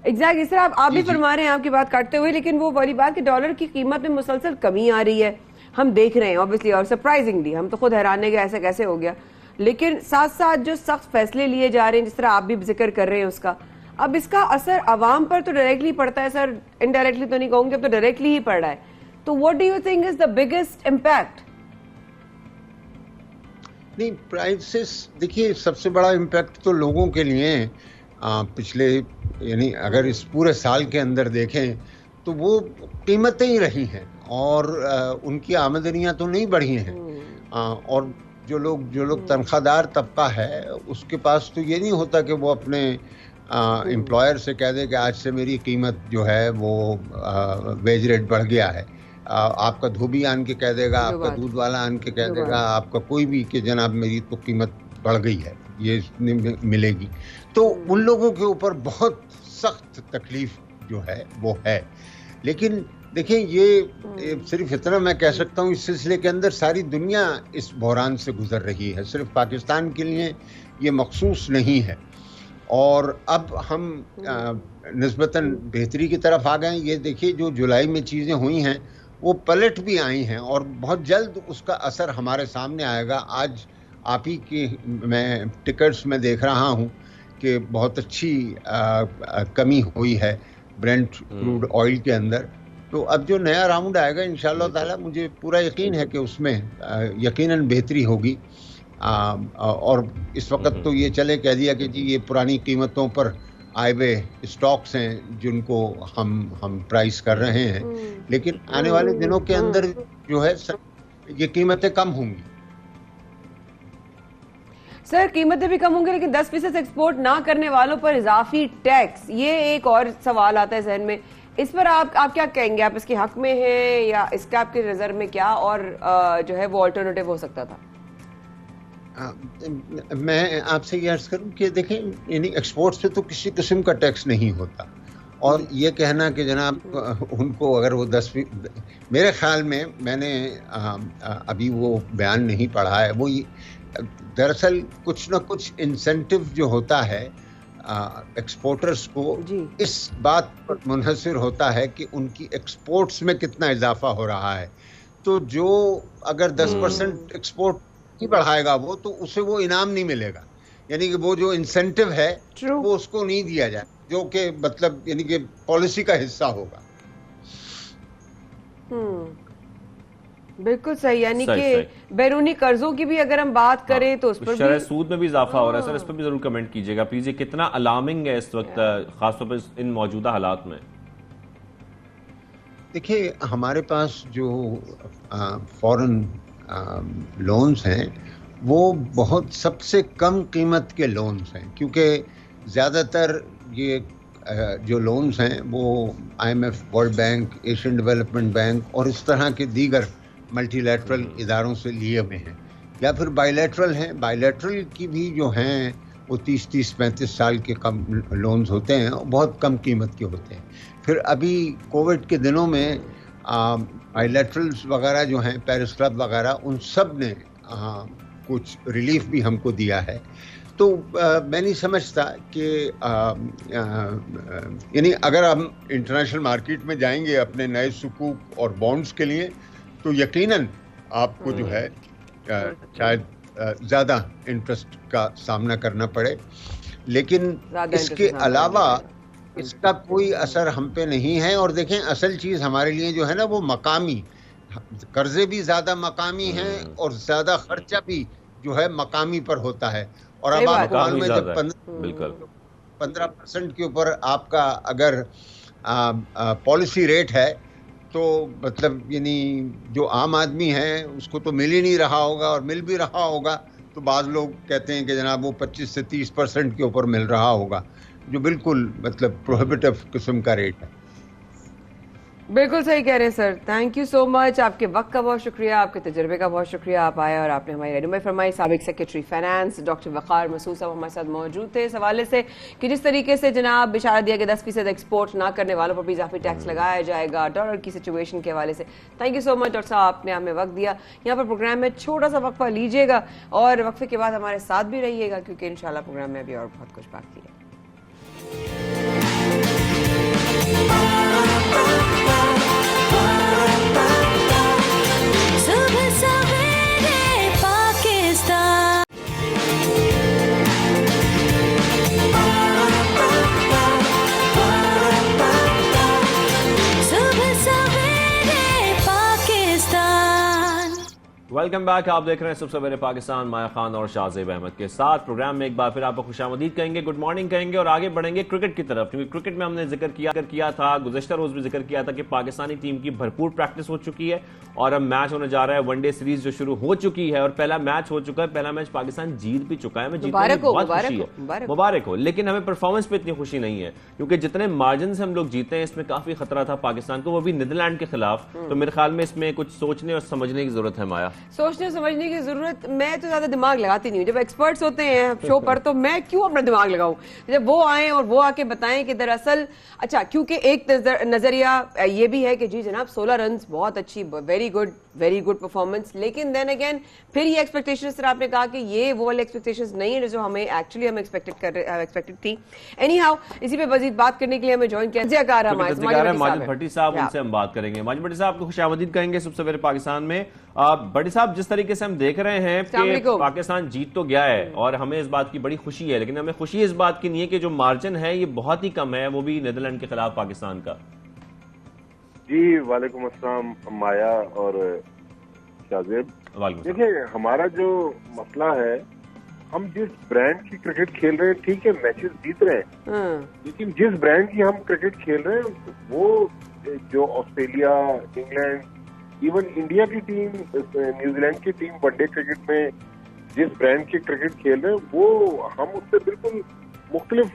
एग्जैक्ट इस तरह आप भी फरमा रहे हैं आपकी बात काटते हुए, लेकिन वो बड़ी बात कि डॉलर की कीमत में मुसलसल कमी आ रही है, हम देख रहे हैं ऑब्वियसली, और सरप्राइजिंगली हम तो खुद हैरान है कि ऐसा कैसे हो गया। लेकिन साथ साथ जो सख्त फैसले लिए जा रहे हैं जिस तरह आप भी जिक्र कर रहे हैं उसका, अब इसका असर अवाम पर तो डायरेक्टली पड़ता है सर, इनडायरेक्टली तो नहीं कहूंगे, अब तो डायरेक्टली ही पड़ रहा है। तो what do you think is the biggest impact? नहीं, प्राइसेस देखिए सबसे बड़ा इम्पैक्ट तो लोगों के लिए पिछले यानी अगर इस पूरे साल के अंदर देखें तो वो कीमतें ही रही हैं और उनकी आमदनियां तो नहीं बढ़ी हैं। और जो लोग तनख्वाहदार तबका है उसके पास तो ये नहीं होता कि वो अपने एम्प्लॉयर से कह दे कि आज से मेरी कीमत जो है वो वेज रेट बढ़ गया है। आपका धोबी आन के कह देगा, आपका दूध वाला आन के कह देगा, आपका कोई भी कि जनाब मेरी तो कीमत बढ़ गई है, ये मिलेगी। तो उन लोगों के ऊपर बहुत सख्त तकलीफ जो है वो है। लेकिन देखिए ये सिर्फ इतना मैं कह सकता हूँ, इस सिलसिले के अंदर सारी दुनिया इस बहरान से गुजर रही है, सिर्फ पाकिस्तान के लिए ये मखसूस नहीं है। और अब हम निस्बतन बेहतरी की तरफ आ गए। ये देखिए जो जुलाई में चीज़ें हुई हैं वो पलट भी आई हैं और बहुत जल्द उसका असर हमारे सामने आएगा। आज आप ही की मैं टिकट्स में देख रहा हूँ कि बहुत अच्छी कमी हुई है ब्रेंट क्रूड ऑयल के अंदर। तो अब जो नया राउंड आएगा इंशाअल्लाह ताला मुझे पूरा यकीन है कि उसमें यकीनन बेहतरी होगी। और इस वक्त तो ये चले कह दिया कि जी ये पुरानी कीमतों पर आए हुए स्टॉक्स हैं जिनको हम प्राइस कर रहे हैं, लेकिन आने वाले दिनों के अंदर जो है ये कीमतें कम होंगी। सर कीमतें भी कम होंगी, लेकिन 10% एक्सपोर्ट ना करने वालों पर इजाफी टैक्स, ये एक और सवाल आता है जहन में। इस पर आप क्या कहेंगे? आप इसके हक में हैं या इसका आपके नज़र में क्या और जो है वो अल्टरनेटिव हो सकता था? मैं आपसे ये अर्ज करूं कि देखें यानी एक्सपोर्ट्स पे तो किसी किस्म का टैक्स नहीं होता, और ये कहना कि जनाब उनको अगर वो 10, मेरे ख्याल में मैंने अभी वो बयान नहीं पढ़ा है, वो दरअसल कुछ ना कुछ इंसेंटिव जो होता है एक्सपोर्टर्स को इस बात पर मुनहसर होता है कि उनकी एक्सपोर्ट्स में कितना इजाफा हो रहा है। तो जो अगर 10% एक्सपोर्ट ही बढ़ाएगा वो, तो उसे वो इनाम नहीं मिलेगा, यानी कि वो जो इंसेंटिव है वो उसको नहीं दिया जाए, जो कि मतलब यानी कि पॉलिसी का हिस्सा होगा। बिल्कुल सही, यानी कि बैरूनी कर्जों की भी अगर हम बात करें तो उस पर भी सूद में भी इजाफा हो रहा है। सर इस पर भी जरूर कमेंट कीजिएगा प्लीज, ये कितना अलार्मिंग है इस वक्त खासतौर पर इन मौजूदा हालात में। देखिए हमारे पास जो फॉरेन लोन्स हैं वो बहुत सबसे कम कीमत के लोन्स हैं, क्योंकि ज़्यादातर ये जो लोन्स हैं वो IMF, world bank, Asian development bank और इस तरह के दीगर मल्टीलैटरल इदारों से लिए हुए हैं, या फिर बायलैटरल हैं। बायलैटरल की भी जो हैं वो 30-35 साल के कम लोन्स होते हैं, बहुत कम कीमत के होते हैं। फिर अभी कोविड के दिनों में बायलैटरल्स वगैरह जो हैं, पेरिस क्लब वगैरह, उन सब ने कुछ रिलीफ भी हमको दिया है। तो मैं नहीं समझता कि यानी अगर हम इंटरनेशनल मार्केट में जाएंगे अपने नए सुकूक और बॉन्ड्स के लिए, तो यकीनन आपको जो है शायद ज़्यादा इंटरेस्ट का सामना करना पड़े, लेकिन इसके अलावा इसका कोई असर हम पे नहीं है। और देखें असल चीज़ हमारे लिए जो है ना वो मकामी कर्जे भी ज़्यादा मकामी हैं और ज़्यादा खर्चा भी जो है मकामी पर होता है। और अब आपको मालूम है जब 15% के ऊपर आपका अगर पॉलिसी रेट है, तो मतलब यानी जो आम आदमी है उसको तो मिल ही नहीं रहा होगा, और मिल भी रहा होगा तो बाज़ लोग कहते हैं कि जनाब वो 25 से 30% के ऊपर मिल रहा होगा, जो बिल्कुल मतलब प्रोहिबिटिव किस्म का रेट है। बिल्कुल सही कह रहे हैं sir. Thank you so much, आपके वक्त का बहुत शुक्रिया, आपके तजुर्बे का बहुत शुक्रिया, आप आए और आपने हमारी रहनुमाई फरमाई। साबिक सेक्रेटरी फाइनेंस डॉक्टर वक़ार मसूद साहब हमारे साथ मौजूद थे इस हवाले से कि जिस तरीके से जनाब इशारा दिया कि 10% एक्सपोर्ट ना करने वालों पर भी इजाफी टैक्स लगाया जाएगा डॉलर की सिचुएशन के हवाले से। Thank you so much doctor साहब, आपने हमें वक्त दिया। यहाँ पर प्रोग्राम में छोटा सा वक्फा लीजिएगा और वक्फे के बाद हमारे साथ भी रहिएगा, क्योंकि इंशाल्लाह प्रोग्राम में अभी और बहुत कुछ बाकी है। वेलकम बैक, आप देख रहे हैं सुबह सवेरे पाकिस्तान। माया खान और शाहजेब अहमद के साथ प्रोग्राम में एक बार फिर आपको खुशामदीद कहेंगे, गुड मॉर्निंग कहेंगे और आगे बढ़ेंगे क्रिकेट की तरफ, क्योंकि क्रिकेट में हमने जिक्र किया था, गुज़श्ता रोज भी जिक्र किया था कि पाकिस्तानी टीम की भरपूर प्रैक्टिस हो चुकी है और अब मैच होने जा रहा है। वनडे सीरीज जो शुरू हो चुकी है और पहला मैच हो चुका है, पहला मैच पाकिस्तान जीत भी चुका है। मुबारक हो, लेकिन हमें परफॉर्मेंस पे इतनी खुशी नहीं है, क्योंकि जितने मार्जिन से हम लोग जीते हैं इसमें काफी खतरा था पाकिस्तान को, वो भी नीदरलैंड के खिलाफ। तो मेरे ख्याल में इसमें कुछ सोचने और समझने की जरूरत है। माया सोचने समझने की जरूरत, मैं तो ज्यादा दिमाग लगाती नहीं हूँ। जब एक्सपर्ट्स होते हैं शो पर तो मैं क्यों अपना दिमाग लगाऊं। जब वो आए और वो आके बताएं कि दरअसल अच्छा, क्योंकि एक नजरिया ये भी है कि जी जनाब 16 रन बहुत अच्छी, वेरी गुड परफॉर्मेंस, लेकिन देन अगेन फिर ये एक्सपेक्टेशन सर आपने कहा कि ये वो वाले एक्सपेक्टेशंस नहीं है जो हमें एक्चुअली हम एक्सपेक्टेड थी। एनी हाउ, इसी पे मजीद बात करने के लिए हमें ज्वाइन किया माजिद भट्टी साहब, उनसे हम बात करेंगे। माजिद भट्टी साहब को खुशामदीद कहेंगे सबसे पहले पाकिस्तान में। भट्टी साहब, जिस तरीके से हम देख रहे हैं कि पाकिस्तान जीत तो गया है और हमें इस बात की बड़ी खुशी है, लेकिन हमें खुशी इस बात की नहीं है कि जो मार्जिन है ये बहुत ही कम है, वो भी नीदरलैंड के खिलाफ पाकिस्तान का। जी वालेकुम अस्सलाम माया और शाज़ेब। देखिए, हमारा जो मसला है, हम जिस ब्रांड की क्रिकेट खेल रहे हैं, ठीक है मैचेस जीत रहे हैं, लेकिन जिस ब्रांड की हम क्रिकेट खेल रहे हैं वो जो ऑस्ट्रेलिया, इंग्लैंड, इवन इंडिया की टीम, न्यूजीलैंड की टीम वनडे क्रिकेट में जिस ब्रांड की क्रिकेट खेल रहे हैं वो हम उससे बिल्कुल मुख्तलिफ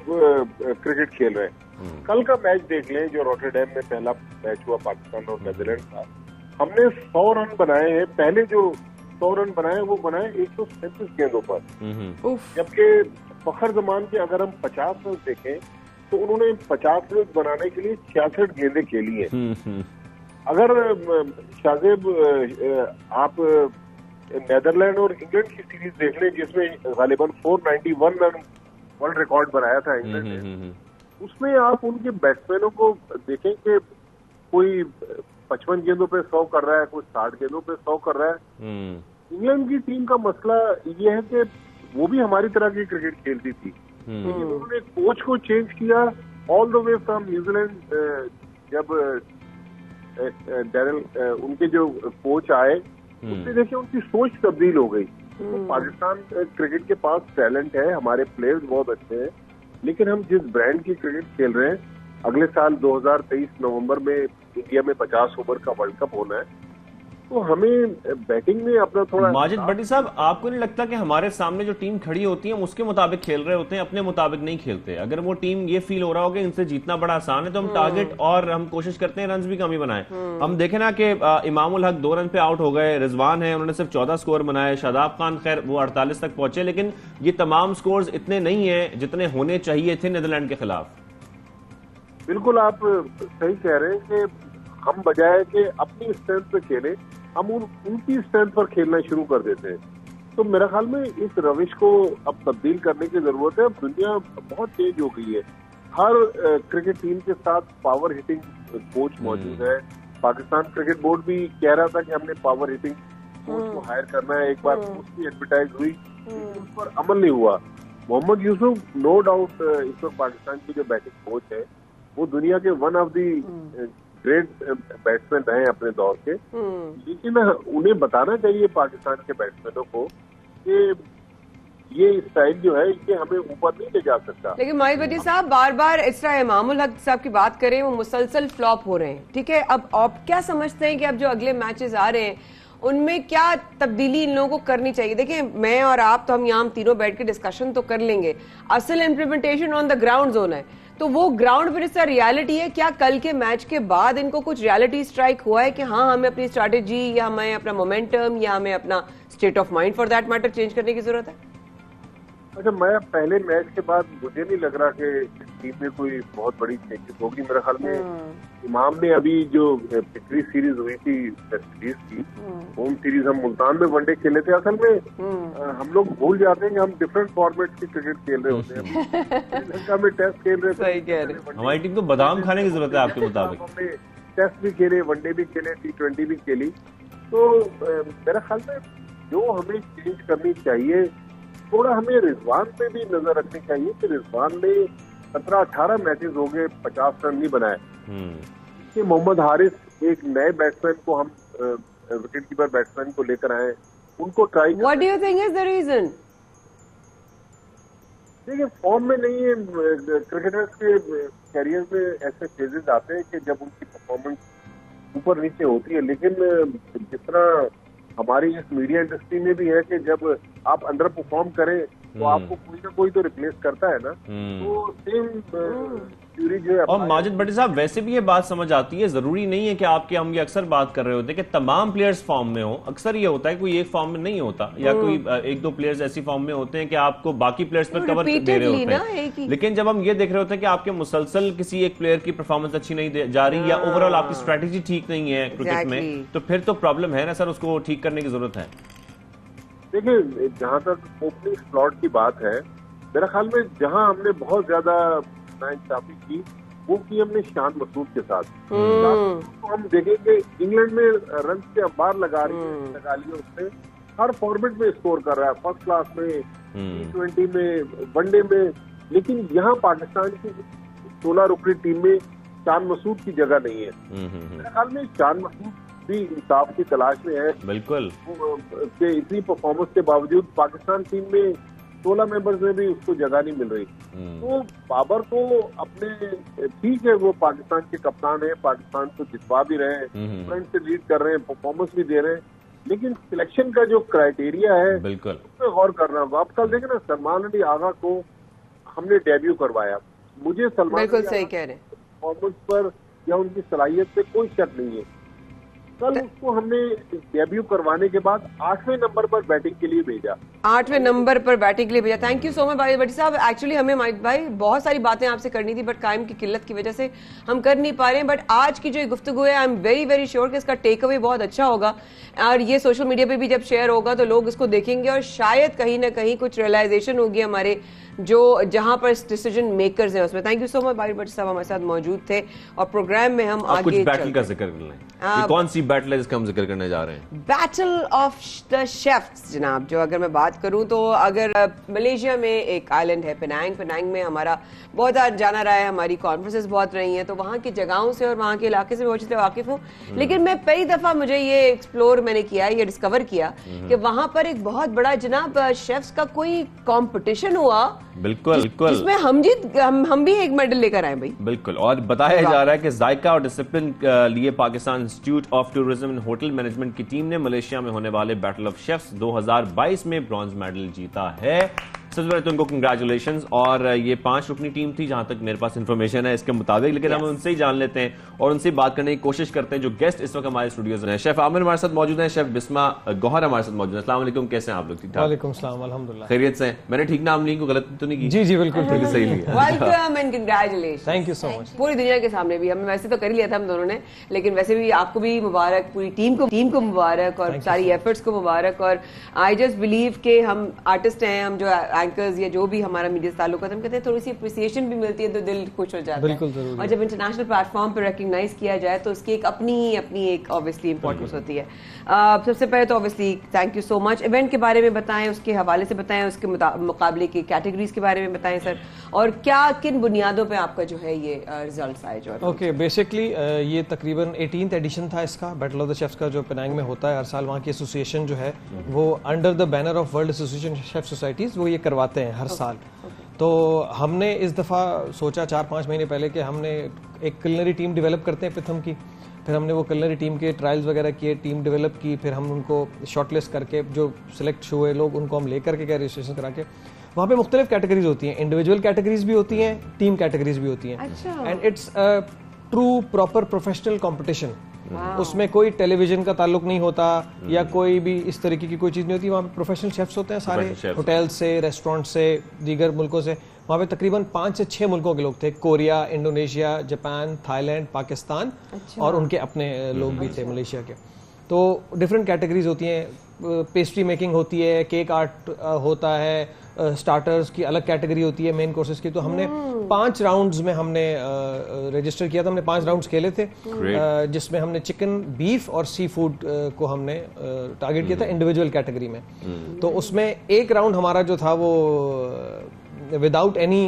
क्रिकेट खेल रहे हैं। कल का मैच देख लें जो रॉटरडैम में पहला मैच हुआ पाकिस्तान और नीदरलैंड का, हमने 100 रन बनाए हैं। पहले जो 100 रन बनाए वो बनाए 137 गेंदों पर, जबकि फखर जमान के अगर हम 50 रन देखें तो उन्होंने 50 रन बनाने के लिए 66 गेंदें खेली हैं। अगर शाज़ेब आप नीदरलैंड और इंग्लैंड की सीरीज देख लें जिसमें गालिबन 491 रन वर्ल्ड रिकॉर्ड बनाया था इंग्लैंड ने, उसमें आप उनके बैट्समैनों को देखें कि कोई 55 गेंदों पे 100 कर रहा है, कोई 60 गेंदों पे 100 कर रहा है। इंग्लैंड की टीम का मसला ये है कि वो भी हमारी तरह की क्रिकेट खेलती थी, लेकिन उन्होंने कोच को चेंज किया all the way from New Zealand. जब डैरेल उनके जो कोच आए, उससे देखिए उनकी सोच तब्दील हो गई। तो पाकिस्तान क्रिकेट के पास टैलेंट है, हमारे प्लेयर्स बहुत अच्छे हैं, लेकिन हम जिस ब्रांड की क्रिकेट खेल रहे हैं, अगले साल 2023 नवंबर में इंडिया में 50 ओवर का वर्ल्ड कप होना है, तो हमें बैटिंग में अपना थोड़ा। माजिद भट्टी साहब, आपको नहीं लगता कि हमारे सामने जो टीम खड़ी होती है हम उसके मुताबिक खेल रहे होते हैं, अपने मुताबिक नहीं खेलते? अगर वो टीम ये फील हो रहा हो कि इनसे जीतना बड़ा आसान है तो हम टारगेट और हम कोशिश करते हैं रन भी कम ही बनाए। हम देखें ना कि इमामुल हक 2 रन पे आउट हो गए, रिजवान है उन्होंने सिर्फ 14 स्कोर बनाए, शादाब खान खैर वो 48 तक पहुंचे, लेकिन ये तमाम स्कोर्स इतने नहीं है जितने होने चाहिए थे नीदरलैंड के खिलाफ। बिल्कुल आप सही कह रहे हैं कि हम बजाय के अपनी स्ट्रेंथ पे खेलें, हम उनकी स्ट्रेंथ पर खेलना शुरू कर देते हैं। तो मेरे ख्याल में इस रविश को अब तब्दील करने की जरूरत है। अब दुनिया बहुत तेज हो गई है, हर क्रिकेट टीम के साथ पावर हिटिंग कोच मौजूद है। पाकिस्तान क्रिकेट बोर्ड भी कह रहा था कि हमने पावर हिटिंग कोच को हायर करना है, एक बार उसकी एडवर्टाइज हुई, उस पर अमल नहीं हुआ। मोहम्मद यूसुफ नो डाउट इस वक्त पाकिस्तान की जो बैटिंग कोच है वो दुनिया के one of the great batsman रहे अपने दौर के, लेकिन उन्हें बताना चाहिए पाकिस्तान के बैट्समैनों को कि ये स्टाइल जो है ये हमें ऊपर नहीं ले जा सकता। लेकिन माहिद भट्टी साहब बार बार इस तरह इमामुल हक साहब की बात करें, वो मुसलसल फ्लॉप हो रहे हैं, ठीक है। अब आप क्या समझते हैं कि अब जो अगले मैचेस आ रहे हैं उनमें क्या तब्दीली इन लोगों को करनी चाहिए? देखिए, मैं और आप तो हम यहाँ तीनों बैठ के डिस्कशन तो कर लेंगे, असल implementation on the ground zone है, तो वो ग्राउंड पर इसका रियलिटी है। क्या कल के मैच के बाद इनको कुछ रियलिटी स्ट्राइक हुआ है कि हाँ हमें अपनी स्ट्रैटेजी या हमें अपना मोमेंटम या हमें अपना state of mind for that matter change करने की जरूरत है? अच्छा, मैं पहले मैच के बाद मुझे नहीं लग रहा कि टीम में कोई बहुत बड़ी चेंजेस होगी। मेरे ख्याल में इमाम ने अभी जो पिछली सीरीज हुई थी वेस्ट इंडीज की होम सीरीज, हम मुल्तान में वनडे खेले थे। असल में हम लोग भूल जाते हैं कि हम डिफरेंट फॉर्मेट की क्रिकेट खेल रहे होते हैं। श्रीलंका में टेस्ट खेल रहे थे, हमारी टीम को बादाम खाने की जरूरत है आपके मुताबिक। हमने टेस्ट भी खेले, वनडे भी खेले, T20 भी खेली। तो मेरे ख्याल में जो हमें चेंज करनी चाहिए, थोड़ा हमें रिजवान पे भी नजर रखनी चाहिए कि रिजवान ने 17-18 मैचेस हो गए 50 रन नहीं बनाए। कि मोहम्मद हारिस एक नए बैट्समैन को हम विकेट कीपर बैट्समैन को लेकर आए, उनको try. What do you think is the reason? देखिए, फॉर्म में नहीं है। क्रिकेटर्स के कैरियर में ऐसे फेजेस आते हैं कि जब उनकी परफॉर्मेंस ऊपर नीचे होती है, लेकिन जिस तरह हमारी इस मीडिया इंडस्ट्री में भी है कि जब आप अंडर परफॉर्म करें तो आपको कोई ना कोई तो रिप्लेस करता है ना, तो सेम थ्योरी जो है। और माजिद भट्टी साहब, वैसे भी ये बात समझ आती है, जरूरी नहीं है कि आपके, हम ये अक्सर बात कर रहे होते हैं कि तमाम प्लेयर्स फॉर्म में हो, अक्सर ये होता है कोई एक फॉर्म में नहीं होता, या कोई एक दो प्लेयर्स ऐसी फॉर्म में होते हैं कि आपको बाकी प्लेयर्स पर कवर दे रहे होते हैं। लेकिन जब हम ये देख रहे होते हैं कि आपके मुसलसल किसी एक प्लेयर की परफॉर्मेंस अच्छी नहीं जा रही, या ओवरऑल आपकी स्ट्रेटेजी ठीक नहीं है क्रिकेट में, तो फिर तो प्रॉब्लम है ना सर, उसको ठीक करने की जरूरत है। देखिए, जहां तक ओपनिंग स्लॉट की बात है, मेरा ख्याल में जहां हमने बहुत ज्यादा नाइंसाफी की वो की हमने शान मसूद के साथ। तो हम देखेंगे इंग्लैंड में रन के अंबार लगा लिया उसने, हर फॉर्मेट में स्कोर कर रहा है, फर्स्ट क्लास में, T20 में, वनडे में, लेकिन यहाँ पाकिस्तान की 16 रुकनी टीम में शान मसूद की जगह नहीं है। मेरे ख्याल में शान मसूद भी इंसाफ की तलाश में है। बिल्कुल, इतनी परफॉर्मेंस के बावजूद पाकिस्तान टीम में 16 मेंबर्स में भी उसको जगह नहीं मिल रही। तो बाबर को अपने, ठीक है वो पाकिस्तान के कप्तान है, पाकिस्तान को जितवा भी रहे हैं, फ्रंट से लीड कर रहे हैं, परफॉर्मेंस भी दे रहे हैं, लेकिन सिलेक्शन का जो क्राइटेरिया है बिल्कुल उसमें गौर करना। आप कल देखें ना, सलमान अली आगा को हमने डेब्यू करवाया, मुझे सलमान अली सही कह रहे हैं, परफॉर्मेंस पर या उनकी सलाहियत पे कोई शक नहीं है। कल उसको हमने डेब्यू करवाने के बाद 8वें नंबर पर बैटिंग के लिए भेजा, 8वें नंबर पर बैटिंग के लिए भेजा। थैंक यू सो मच भाई भट्टी साहब। एक्चुअली हमें माइक भाई बहुत सारी बातें आपसे करनी थी, बट टाइम की किल्लत की वजह से हम कर नहीं पा रहे हैं। बट आज की जो गुफ्तगू है, I am very very sure कि इसका टेक अवे बहुत अच्छा होगा, और ये सोशल मीडिया पे भी जब शेयर होगा तो लोग इसको देखेंगे, और शायद कहीं ना कहीं कुछ रियलाइजेशन होगी हमारे जो जहां पर डिसीजन मेकर्स हैं उसमें। थैंक यू सो मच भाई भट्टी साहब हमारे साथ मौजूद थे, और प्रोग्राम में हम आगे कुछ बैटल का जिक्र कर लें। कौन सी बैटल है जिसका हम जिक्र करने जा रहे हैं? बैटल ऑफ द शेफ्स जनाब। जो अगर मैं बात करूं तो अगर मलेशिया में एक आइलैंड है पेनांग में हमारा बहुत जाना रहा है, हमारी कॉन्फ्रेंसेस बहुत रही हैं, तो वहां की जगहों से और वहां के इलाके से मैं बहुत वाकिफ हूँ। लेकिन मैं कई दफा मुझे ये एक्सप्लोर मैंने किया, ये डिस्कवर किया कि वहां पर एक बहुत बड़ा जनाब शेफ्स का कोई कॉम्पिटिशन हुआ। बिल्कुल बिल्कुल, इसमें हम भी एक मेडल लेकर आए भाई। बिल्कुल, और बताया जा रहा है कि जायका और डिसिप्लिन लिए Pakistan Institute of tourism and hotel management की टीम ने मलेशिया में होने वाले बैटल ऑफ शेफ्स 2022 में ब्रॉन्ज मेडल जीता है। सबसे पहले तो उनको कंग्रेचुलेशंस। और ये 5 रुकनी टीम थी जहां तक मेरे पास इंफॉर्मेशन है इसके मुताबिक, लेकिन हम उनसे ही जान लेते हैं और उनसे बात करने की कोशिश करते हैं जो गेस्ट इस वक्त हमारे स्टूडियोज में। शेफ आमिर हमारे साथ मौजूद हैं, शेफ बिस्मा गौहर हमारे साथ मौजूद हैं। अस्सलाम वालेकुम, कैसे हैं आप लोग? ठीक ठाक? वालेकुम सलाम, अल्हम्दुलिल्लाह खैरियत से? मैंने ठीक नाम लिया, गलत तो नहीं की? जी जी बिल्कुल सही लिया। Welcome and congratulations. Thank you so much. पूरी दुनिया के सामने भी हमने वैसे तो कर ही लिया था हम दोनों ने, लेकिन वैसे भी आपको भी मुबारक, पूरी टीम को मुबारक, और सारी एफर्ट्स को मुबारक। और आई जस्ट बिलीव के हम आर्टिस्ट हैं, हम जो एंकर्स या जो भी हमारा मीडिया से ताल्लुक है, हम कहते हैं थोड़ी सी अप्रिसिएशन भी मिलती है तो दिल खुश हो जाता है। और जब इंटरनेशनल प्लेटफॉर्म पर रिकॉग्नाइज किया जाए तो उसकी एक अपनी एक ऑब्वियसली इंपॉर्टेंस होती है। सबसे पहले तो obviously thank you so much. Event के बारे में बताएं, उसके हवाले से बताएं, उसके मुकाबले के कैटेगरीज के बारे में बताएं सर, और क्या किन बुनियादों पे आपका जो है ये रिजल्ट आए जो? ओके, बेसिकली ये तकरीबन 18th एडिशन था इसका, बैटल ऑफ द शेफ्स का, जो पेनांग में होता है हर साल। वहाँ की एसोसिएशन जो है वो under the banner of world association chef societies वो ये करवाते हैं हर साल। तो हमने इस दफ़ा सोचा 4-5 महीने पहले कि हमने एक कुलिनरी टीम डेवलप करते हैं पिथम की। फिर हमने वो कुलिनरी टीम के ट्रायल्स वगैरह किए, टीम डेवलप की, फिर हम उनको शॉर्टलिस्ट करके जो सिलेक्ट हुए लोग उनको हम लेकर के रजिस्ट्रेशन करा के वहाँ पे मुख्तलिफ कैटेगरीज होती हैं, इंडिविजुअल कैटेगरीज भी होती हैं, टीम कैटेगरीज भी होती हैं, and it's true proper professional competition. उसमें कोई टेलीविजन का ताल्लुक नहीं होता या कोई भी इस तरीके की कोई चीज़ नहीं होती। वहाँ पे प्रोफेशनल शेफ्स होते हैं सारे, होटल से, रेस्टोरेंट से, दीगर मुल्कों से। वहाँ पे तकरीबन 5 से 6 मुल्कों के लोग थे, Korea, Indonesia, Japan, Thailand, Pakistan, और उनके अपने लोग भी थे मलेशिया के। तो डिफरेंट कैटेगरीज होती हैं, पेस्ट्री मेकिंग होती है, केक आर्ट होता है, स्टार्टर्स की अलग कैटेगरी होती है, मेन कोर्सेज की। तो हमने 5 राउंड्स में हमने रजिस्टर किया था। हमने 5 राउंड्स खेले थे, जिसमें हमने चिकन, बीफ और सी फूड को हमने टारगेट किया था इंडिविजुअल कैटेगरी में। तो उसमें एक राउंड हमारा जो था वो विदाउट एनी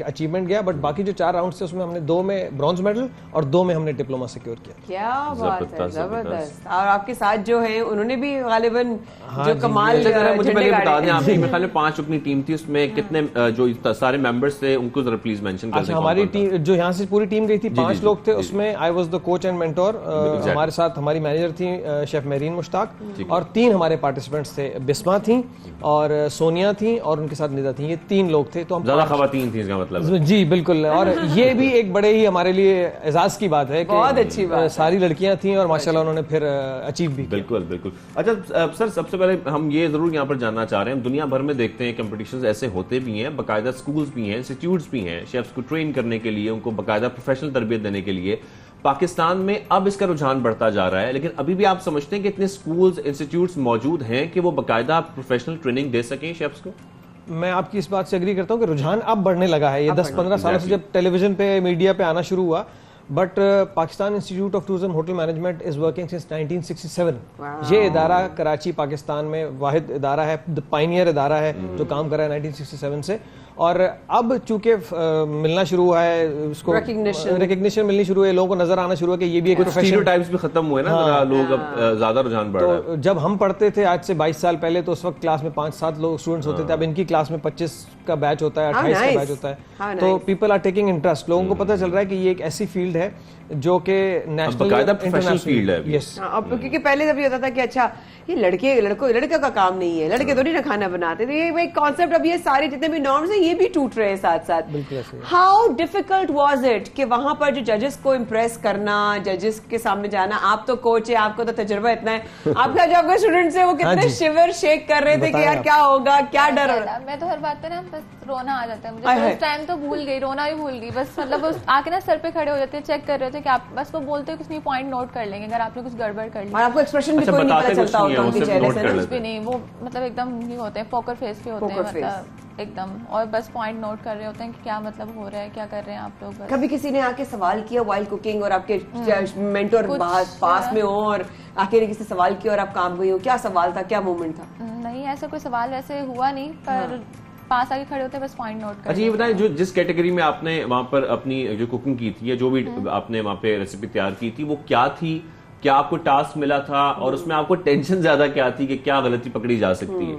अचीवमेंट गया, बट बाकी जो 4 राउंड थे उसमें हमने 2 में ब्रॉन्ज मेडल और 2 में हमने डिप्लोमा सिक्योर किया। क्या बात है, जबरदस्त। और आपके साथ जो है उन्होंने भी गालिबन जो कमाल मुझे पहले बता दें, आपकी मेरे ख्याल में 5 अपनी टीम थी, उसमें कितने जो सारे मेंबर्स थे उनको जरा प्लीज मेंशन कर दें। हमारी टीम जो यहाँ से पूरी टीम गई थी 5 लोग थे, उसमें I was the coach and mentor. हमारे साथ हमारी मैनेजर थी शेफ मेरीन मुश्ताक, और 3 हमारे पार्टिसिपेंट्स थे, बिस्मा थी और सोनिया थी और उनके साथ निदा थी। ये 3 लोग थे। तो हम ज्यादा खवातीन थी इसका मतलब। जी बिल्कुल, और ये भी एक बड़े ही हमारे लिए एजाज की बात है कि बहुत अच्छी बात, सारी लड़कियां थी और माशाल्लाह उन्होंने फिर अचीव भी। बिल्कुल बिल्कुल। अच्छा सर, सबसे पहले हम ये जरूर यहाँ पर जानना चाह रहे हैं, दुनिया भर में देखते हैं कंपटीशंस ऐसे होते भी हैं, बाकायदा स्कूल्स भी हैं, इंस्टीट्यूट्स भी हैं शेफ्स को ट्रेन करने के लिए, उनको बाकायदा प्रोफेशनल तरबियत देने के लिए। पाकिस्तान में अब इसका रुझान बढ़ता जा रहा है, लेकिन अभी भी आप समझते हैं कि इतने स्कूल्स इंस्टीट्यूट्स मौजूद हैं कि वो बाकायदा प्रोफेशनल ट्रेनिंग दे सकें शेफ्स को? मैं आपकी इस बात से एग्री करता हूँ कि रुझान अब बढ़ने लगा है। ये 10-15 सालों से जब टेलीविजन पे मीडिया पे आना शुरू हुआ, but Pakistan Institute of Tourism Hotel management is working since 1967। ये इदारा कराची पाकिस्तान में वाहिद इदारा है, पाइनियर इदारा है जो काम कर रहा है 1967 से। और अब चूंकि मिलना शुरू हुआ है, उसको रिकग्निशन मिलनी शुरू है, लोगों को नजर आना शुरू है कि ये भी एक स्टीरियोटाइप्स भी खत्म हुए ना। हाँ, लोग अब ज्यादा रुझान बढ़ रहा है। तो जब हम पढ़ते थे आज से 22 साल पहले, तो उस वक्त क्लास में 5-7 लोग स्टूडेंट्स होते थे। अब इनकी क्लास में 25 का बैच होता है, 28 का बैच होता है। तो पीपल आर टेकिंग इंटरेस्ट, लोगों को पता चल रहा है कि ये एक ऐसी फील्ड है जो कि नेशनल इंटरनेशनल फील्ड है। यस, क्योंकि पहले जब ये होता था कि अच्छा ये लड़के का काम नहीं है, लड़के तो नहीं ना खाना बनाते, तो ये कॉन्सेप्ट, अब ये सारे जितने भी नॉर्म्स हैं ये भी टूट रहे हैं साथ साथ। हाउ डिफिकल्ट वाज इट कि वहां पर जो जजेस को इम्प्रेस करना, जजेस के सामने जाना? आप तो कोच है, आपको तो तजुर्बा इतना है, आपका जो आपके स्टूडेंट्स है वो कितने शिवर शेक कर रहे थे कि यार क्या होगा, क्या डर हो रहा? मैं तो हर बात पे ना बस रोना आ जाता है मुझे। उस टाइम तो भूल गई, रोना भी भूल गई बस। मतलब आके ना सर पे खड़े हो जाते हैं, चेक कर रहे थे कि आप बस वो बोलते कुछ नहीं, पॉइंट नोट कर लेंगे अगर आपने कुछ गड़बड़ कर ली। और आपको एक्सप्रेशन भी कोई नहीं पता चलता होगा उनके चेहरे से, कुछ भी नहीं, वो मतलब एकदम नहीं होते हैं, पोकर फेस के होते हैं, मतलब एकदम, और बस पॉइंट नोट कर रहे होते हैं कि क्या मतलब हो रहा है, क्या कर रहे हैं आप लोग। कभी किसी ने आके सवाल किया वाइल कुकिंग और आपके मेंटर पास में हो और आके किसी से सवाल किया और आप काम गई हो? क्या सवाल था, क्या मोमेंट था? नहीं, ऐसा कोई सवाल वैसे हुआ नहीं, पर पास आके खड़े होते बस पॉइंट नोट कर। अच्छा ये बताएं, जो जिस कैटेगरी में आपने वहां पर अपनी जो कुकिंग की थी या जो भी आपने वहां पे रेसिपी तैयार की थी, वो क्या थी? क्या आपको टास्क मिला था और उसमें आपको टेंशन ज्यादा क्या थी कि क्या गलती पकड़ी जा सकती है?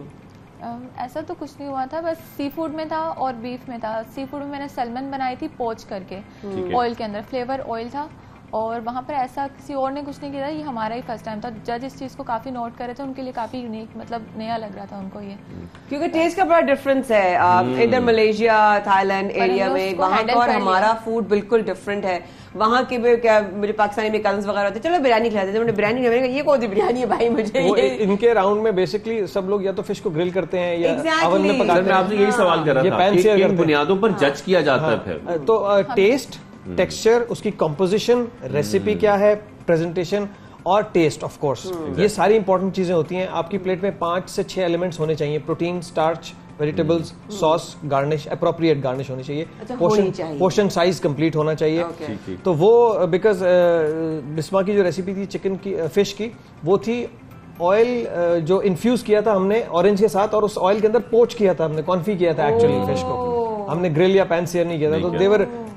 ऐसा तो कुछ नहीं हुआ था, बस सी फूड में था और बीफ में था। सी फूड में मैंने सैल्मन बनाई थी पोच करके, ऑयल के अंदर, फ्लेवर ऑयल था, और वहाँ पर ऐसा किसी और ने कुछ नहीं किया, ये हमारा ही फर्स्ट टाइम था। जज इस चीज को काफी नोट कर रहे थे, उनके लिए काफी यूनिक, मतलब नया लग रहा था उनको ये, क्योंकि टेस्ट का बड़ा डिफरेंस है। इधर मलेशिया थाईलैंड एरिया में वहाँ का और हमारा फूड बिल्कुल डिफरेंट है। वहाँ के भी क्या, मुझे पाकिस्तानी में कजन्स वगैरह होते, चलो बिरयानी खिलाते थे, बिरयानी ये कौन सी बिरयानी है भाई मुझे? इनके राउंड में बेसिकली सब लोग या तो फिश को ग्रिल करते हैं या ओवन में पकाते हैं। मैं आपसे यही सवाल कर रहा था कि किन बुनियादों पर जज किया जाता है फिर? तो टेस्ट, टेक्सचर, उसकी कंपोजिशन, रेसिपी क्या है, प्रेजेंटेशन और टेस्ट ऑफ कोर्स, ये सारी इंपॉर्टेंट चीजें होती हैं। आपकी प्लेट में 5 से 6 एलिमेंट्स होने चाहिए, protein, starch, vegetables, sauce, garnish, appropriate garnish होनी चाहिए, पोर्शन साइज कंप्लीट होना चाहिए। तो वो बिकॉज बिस्मा की जो रेसिपी थी चिकन की, फिश की, वो थी ऑयल जो इन्फ्यूज किया था हमने ऑरेंज के साथ, और उस ऑयल के अंदर पोच किया था हमने, कॉन्फी किया था एक्चुअली फिश को, हमने ग्रिल या पैन सेयर नहीं किया था। तो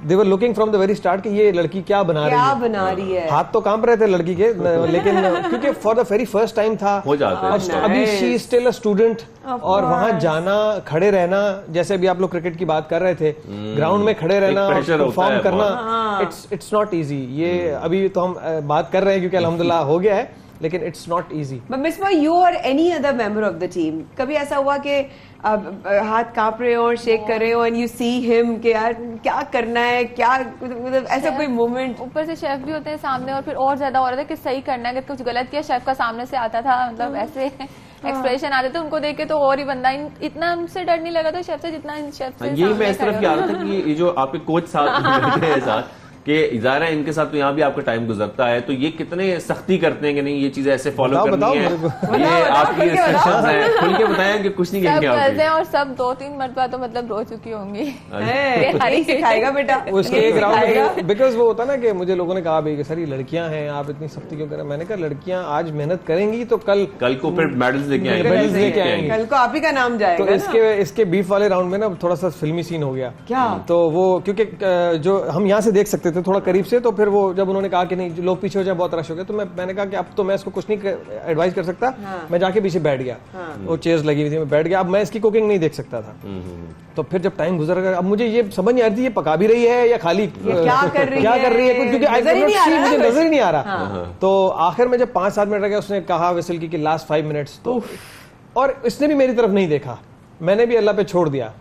they were looking from the very start कि ये लड़की क्या बना रही है। हाथ तो कांप रहे थे लड़की के, लेकिन क्योंकि for the very first time था, हो जाता है। अभी she is still a student, और वहां जाना, खड़े रहना, जैसे अभी आप लोग क्रिकेट की बात कर रहे थे, ग्राउंड में खड़े रहना, परफॉर्म करना, इट्स नॉट इजी। ये अभी तो हम बात कर रहे हैं क्योंकि अल्हम्दुलिल्लाह हो गया है, लेकिन it's not easy. Misbah, you और any other member of the team, कभी ऐसा हुआ कि हाथ कांप रहे हो और शेक कर रहे हो एंड यू सी हिम कि यार क्या करना है, क्या मतलब ऐसा कोई मोमेंट? ऊपर से शेफ भी होते हैं सामने, और फिर और ज्यादा हो रहा था कि सही करना है, अगर कुछ गलत किया शेफ का सामने से आता था, मतलब ऐसे एक्सप्रेशन आते थे उनको देख के, तो और ही बंदा इतना उनसे डर नहीं लगा था शेफ से जितना शेफ से। यही मैं इस तरफ आ रहा था कि ये जो आपके कोच साथ कि ज़ाहिर है इनके साथ तो यहाँ भी आपका टाइम गुजरता है, तो ये कितने सख्ती करते हैं कि नहीं ये चीजें ऐसे फॉलो करनी है, ये आपकी रिस्ट्रिक्शंस हैं, खुल के बताएं कि कुछ नहीं कहेंगे करते हैं। और सब 2-3 मरतबा तो मतलब रो चुकी होंगी। सिखाएगा बेटा उसके एक राउंड, बिकॉज वो होता ना कि मुझे लोगों ने कहा भाई कि सर ये लड़कियां हैं, आप इतनी सख्ती क्यों कर रहे हैं? मैंने कहा लड़कियां आज मेहनत करेंगी तो कल को फिर मेडल्स लेके आएंगे, कल को आप ही का नाम जाएगा। तो इसके बीफ वाले राउंड में ना थोड़ा सा फिल्मी सीन हो गया क्या, तो वो क्योंकि जो हम यहाँ से देख सकते थे थोड़ा करीब से, तो फिर वो जब उन्होंने कहा कि नहीं लोग पीछे हो जाए बहुत रश हो गया, तो मैंने कहा कि अब तो मैं इसको कुछ नहीं एडवाइस कर सकता। मैं जाके पीछे बैठ गया, वो चेयर्स लगी हुई थी, मैं बैठ गया। अब मैं इसकी कुकिंग नहीं देख सकता था। तो फिर जब टाइम गुजर गया, अब मुझे ये समझ नहीं आ रही थी ये पका भी रही है या खाली क्या कर रही है, क्योंकि मुझे नजर ही नहीं आ रहा। तो आखिर में जब 5-7 मिनट रह गया, उसने कहा विसल की लास्ट 5 मिनट्स, तो और इसने भी मेरी तरफ नहीं देखा, मैंने भी अल्लाह पे छोड़ दिया।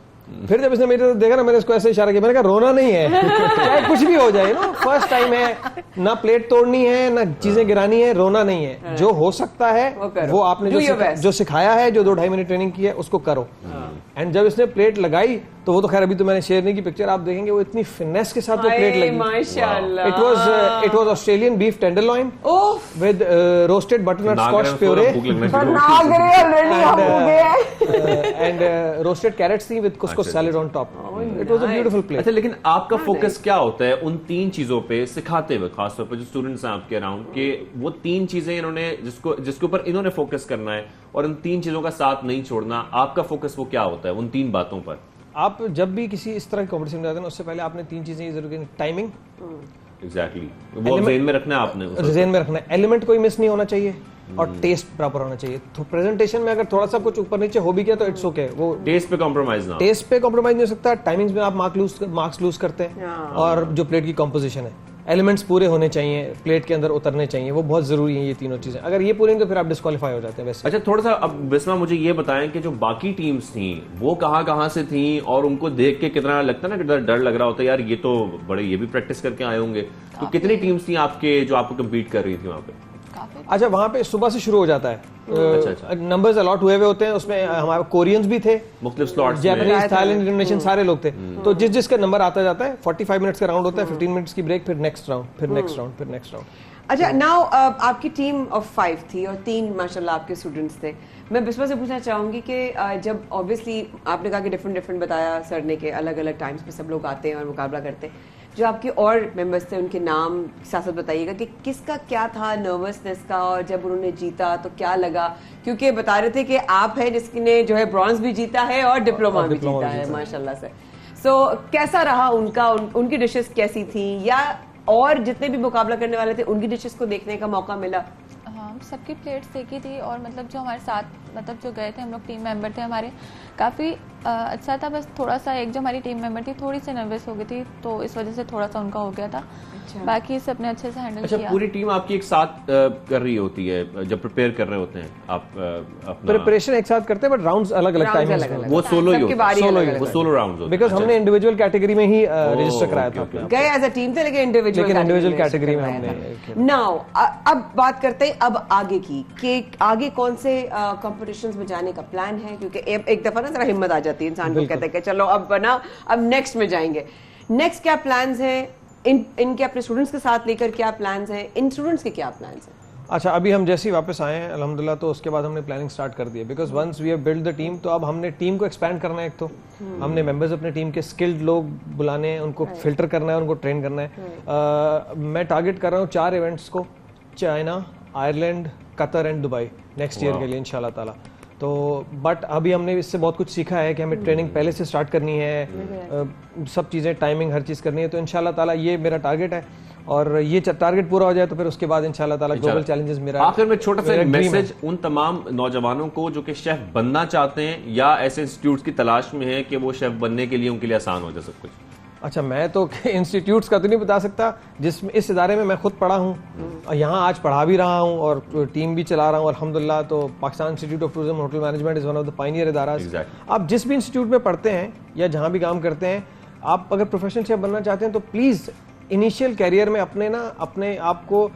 फिर जब इसने मेरी तरफ देखा ना, मैंने इसको ऐसे इशारा किया, मैंने कहा रोना नहीं है, चाहे कुछ भी हो जाए ना, फर्स्ट टाइम है ना, प्लेट तोड़नी है ना चीजें गिरानी है, रोना नहीं है, जो हो सकता है वो आपने जो सिखाया है, जो 2-2.5 मिनट ट्रेनिंग की है उसको करो। एंड जब इसने प्लेट लगाई तो वो तो खैर अभी तो मैंने शेयर नहीं की पिक्चर, आप देखेंगे वो इतनी फिनेस के साथ वो प्लेट लगी, माशाल्लाह। It was Australian beef tenderloin with roasted butternut squash puree and roasted carrots थी with couscous salad on top. It was a beautiful plate. अच्छा, लेकिन आपका फोकस क्या होता है उन 3 चीजों पे सिखाते हुए, खासतौर पर जो स्टूडेंट्स हैं आपके अराउंड, के वो 3 चीजें इन्होंने जिसके ऊपर इन्होंने फोकस करना है और उन 3 चीजों का साथ नहीं छोड़ना, आपका फोकस वो क्या होता है उन 3 बातों पर? आप जब भी किसी इस तरह के कॉम्पिटिशन में जाते हैं, उससे पहले आपने 3 चीजें जरूर करनी, टाइमिंग, एग्जैक्टली वो ज़हन में रखना है आपने, ज़हन में रखना है, एलिमेंट कोई मिस नहीं होना चाहिए और टेस्ट प्रॉपर होना चाहिए। तो प्रेजेंटेशन में अगर थोड़ा सा कुछ ऊपर नीचे हो भी गया तो इट्स ओके, वो टेस्ट पे कॉम्प्रोमाइज ना, टेस्ट पे कॉम्प्रोमाइज नहीं हो सकता। टाइमिंग्स में आप मार्क्स लूज करते हैं, और जो प्लेट की कॉम्पोजिशन है, एलिमेंट्स पूरे होने चाहिए, प्लेट के अंदर उतरने चाहिए, वो बहुत जरूरी है ये तीनों चीजें। अगर ये पूरी नहीं तो फिर आप डिस्क्वालीफाई हो जाते हैं वैसे। अच्छा, थोड़ा सा अब बिस्मा मुझे ये बताएं कि जो बाकी टीम्स थी वो कहाँ से थी, और उनको देख के कितना लगता है ना कि डर लग रहा होता है, यार ये तो बड़े ये भी प्रैक्टिस करके आए होंगे। तो कितनी टीम्स थी आपके जो आपको कम्पीट कर रही थी वहाँ पे? अच्छा, वहाँ पे सुबह से शुरू हो जाता है, नंबर्स अलॉट हुए होते हैं, उसमें हमारे कोरियंस भी थे, मुख्तलिफ स्लॉट्स, जापानीज, थाईलैंड, इंडोनेशियन सारे लोग थे। तो जिसका नंबर आता जाता है, 45 मिनट्स का राउंड होता है, 15 मिनट्स की ब्रेक, फिर नेक्स्ट राउंड, फिर नेक्स्ट राउंड, फिर नेक्स्ट राउंड। अच्छा, नाउ आपकी टीम ऑफ 5 थी और 3 माशाल्लाह आपके स्टूडेंट्स थे। मैं बिस्मा से पूछना चाहूंगी कि जब ऑब्वियसली आपने कहा कि डिफरेंट बताया सर ने कि अलग अलग टाइम्स पे सब लोग आते हैं और मुकाबला करते हैं, जो आपके और मेंबर्स थे उनके नाम साथ साथ बताइएगा कि किसका क्या था नर्वसनेस का, और जब उन्होंने जीता तो क्या लगा, क्योंकि बता रहे थे कि आप हैं जिसने जो है ब्रॉन्ज भी जीता है और डिप्लोमा भी जीता है माशाल्लाह से। सो कैसा रहा उनका, उनकी डिशेस कैसी थी, या और जितने भी मुकाबला करने वाले थे उनकी डिशेस को देखने का मौका मिला? हाँ, सबकी प्लेट्स देखी थी, और मतलब जो हमारे साथ मतलब जो गए थे हम लोग टीम मेंबर थे हमारे, काफ़ी अच्छा था। बस थोड़ा सा एक जो हमारी टीम मेंबर थी थोड़ी सी नर्वस हो गई थी, तो इस वजह से थोड़ा सा उनका हो गया था। अच्छा। बाकी सबने अच्छे से हैंडल किया। पूरी टीम आपकी एक साथ कर रही होती है जब प्रिपेयर कर रहे होते हैं आप? प्रिपरेशन एक साथ करते हैं बट राउंड्स अलग अलग टाइम में, वो सोलो ही वो सोलो राउंड्स होते हैं, बिकॉज़ हमने इंडिविजुअल कैटेगरी में ही रजिस्टर कराया था। गए एज अ टीम थे लेकिन इंडिविजुअल कैटेगरी में हमने। नाउ अब बात करते हैं अब आगे की, कि आगे कौन से कॉम्पिटिशंस में जाने का प्लान है, क्योंकि एक दफा ना जरा हिम्मत आ जाती है इंसान को, कहते हैं कि चलो अब नेक्स्ट में जाएंगे। नेक्स्ट क्या प्लान्स हैं इनके अपने स्टूडेंट्स के साथ लेकर, क्या प्लान्स हैं इन स्टूडेंट्स के, क्या प्लान्स हैं? अच्छा, अभी हम जैसे ही वापस आए हैं अल्हम्दुलिल्लाह, तो उसके बाद हमने प्लानिंग स्टार्ट कर दी है, because once we have build the team, तो अब हमने टीम को एक्सपैंड करना है। एक तो हमने मेंबर्स अपने टीम के स्किल्ड लोग बुलाने हैं, उनको फिल्टर करना है, उनको ट्रेन करना है। मैं टारगेट कर रहा हूँ 4 इवेंट्स को, China, Ireland, Qatar and Dubai next year के लिए इंशाल्लाह ताला। तो बट अभी हमने इससे बहुत कुछ सीखा है कि हमें ट्रेनिंग पहले से स्टार्ट करनी है, सब चीज़ें टाइमिंग हर चीज़ करनी है। तो इंशाल्लाह ताला ये मेरा टारगेट है, और ये टारगेट पूरा हो जाए तो फिर उसके बाद इंशाल्लाह ताला ग्लोबल चैलेंजेस मेरा। आखिर में छोटा सा मैसेज उन तमाम नौजवानों को जो कि शेफ बनना चाहते हैं या ऐसे इंस्टीट्यूट्स की तलाश में है कि वो शेफ बनने के लिए उनके लिए आसान हो जाए सब कुछ। अच्छा, मैं तो इंस्टीट्यूट्स का तो नहीं बता सकता, जिसमें इस इदारे में मैं खुद पढ़ा हूँ और यहाँ आज पढ़ा भी रहा हूँ और टीम भी चला रहा हूँ अल्हम्दुलिल्लाह। तो Pakistan Institute of Tourism Hotel Management is one of the pioneer इदारास। आप जिस भी इंस्टीट्यूट में पढ़ते हैं या जहाँ भी काम करते हैं, आप अगर प्रोफेशनल शेफ बनना चाहते हैं तो प्लीज़ इनिशियल कैरियर में अपने आप को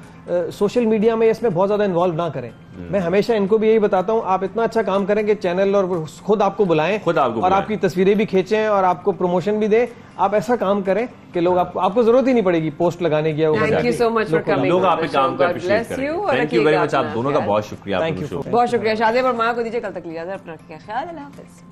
सोशल मीडिया में इसमें बहुत ज्यादा इन्वॉल्व ना करें। मैं हमेशा इनको भी यही बताता हूं, आप इतना अच्छा काम करें कि चैनल और खुद आपको बुलाएं और आपकी तस्वीरें भी खींचें और आपको प्रमोशन भी दें। आप ऐसा काम करें कि लोग आपको जरूरत ही नहीं पड़ेगी पोस्ट लगाने की। Thank you so much for coming, लोग आपके काम को अप्रिशिएट करें। थैंक यू वेरी मच, आप दोनों का बहुत शुक्रिया। बहुत शुक्रिया शादेब और माया को दीजिए कल तक लिया अपना ख्याल। अल्लाह हाफिज।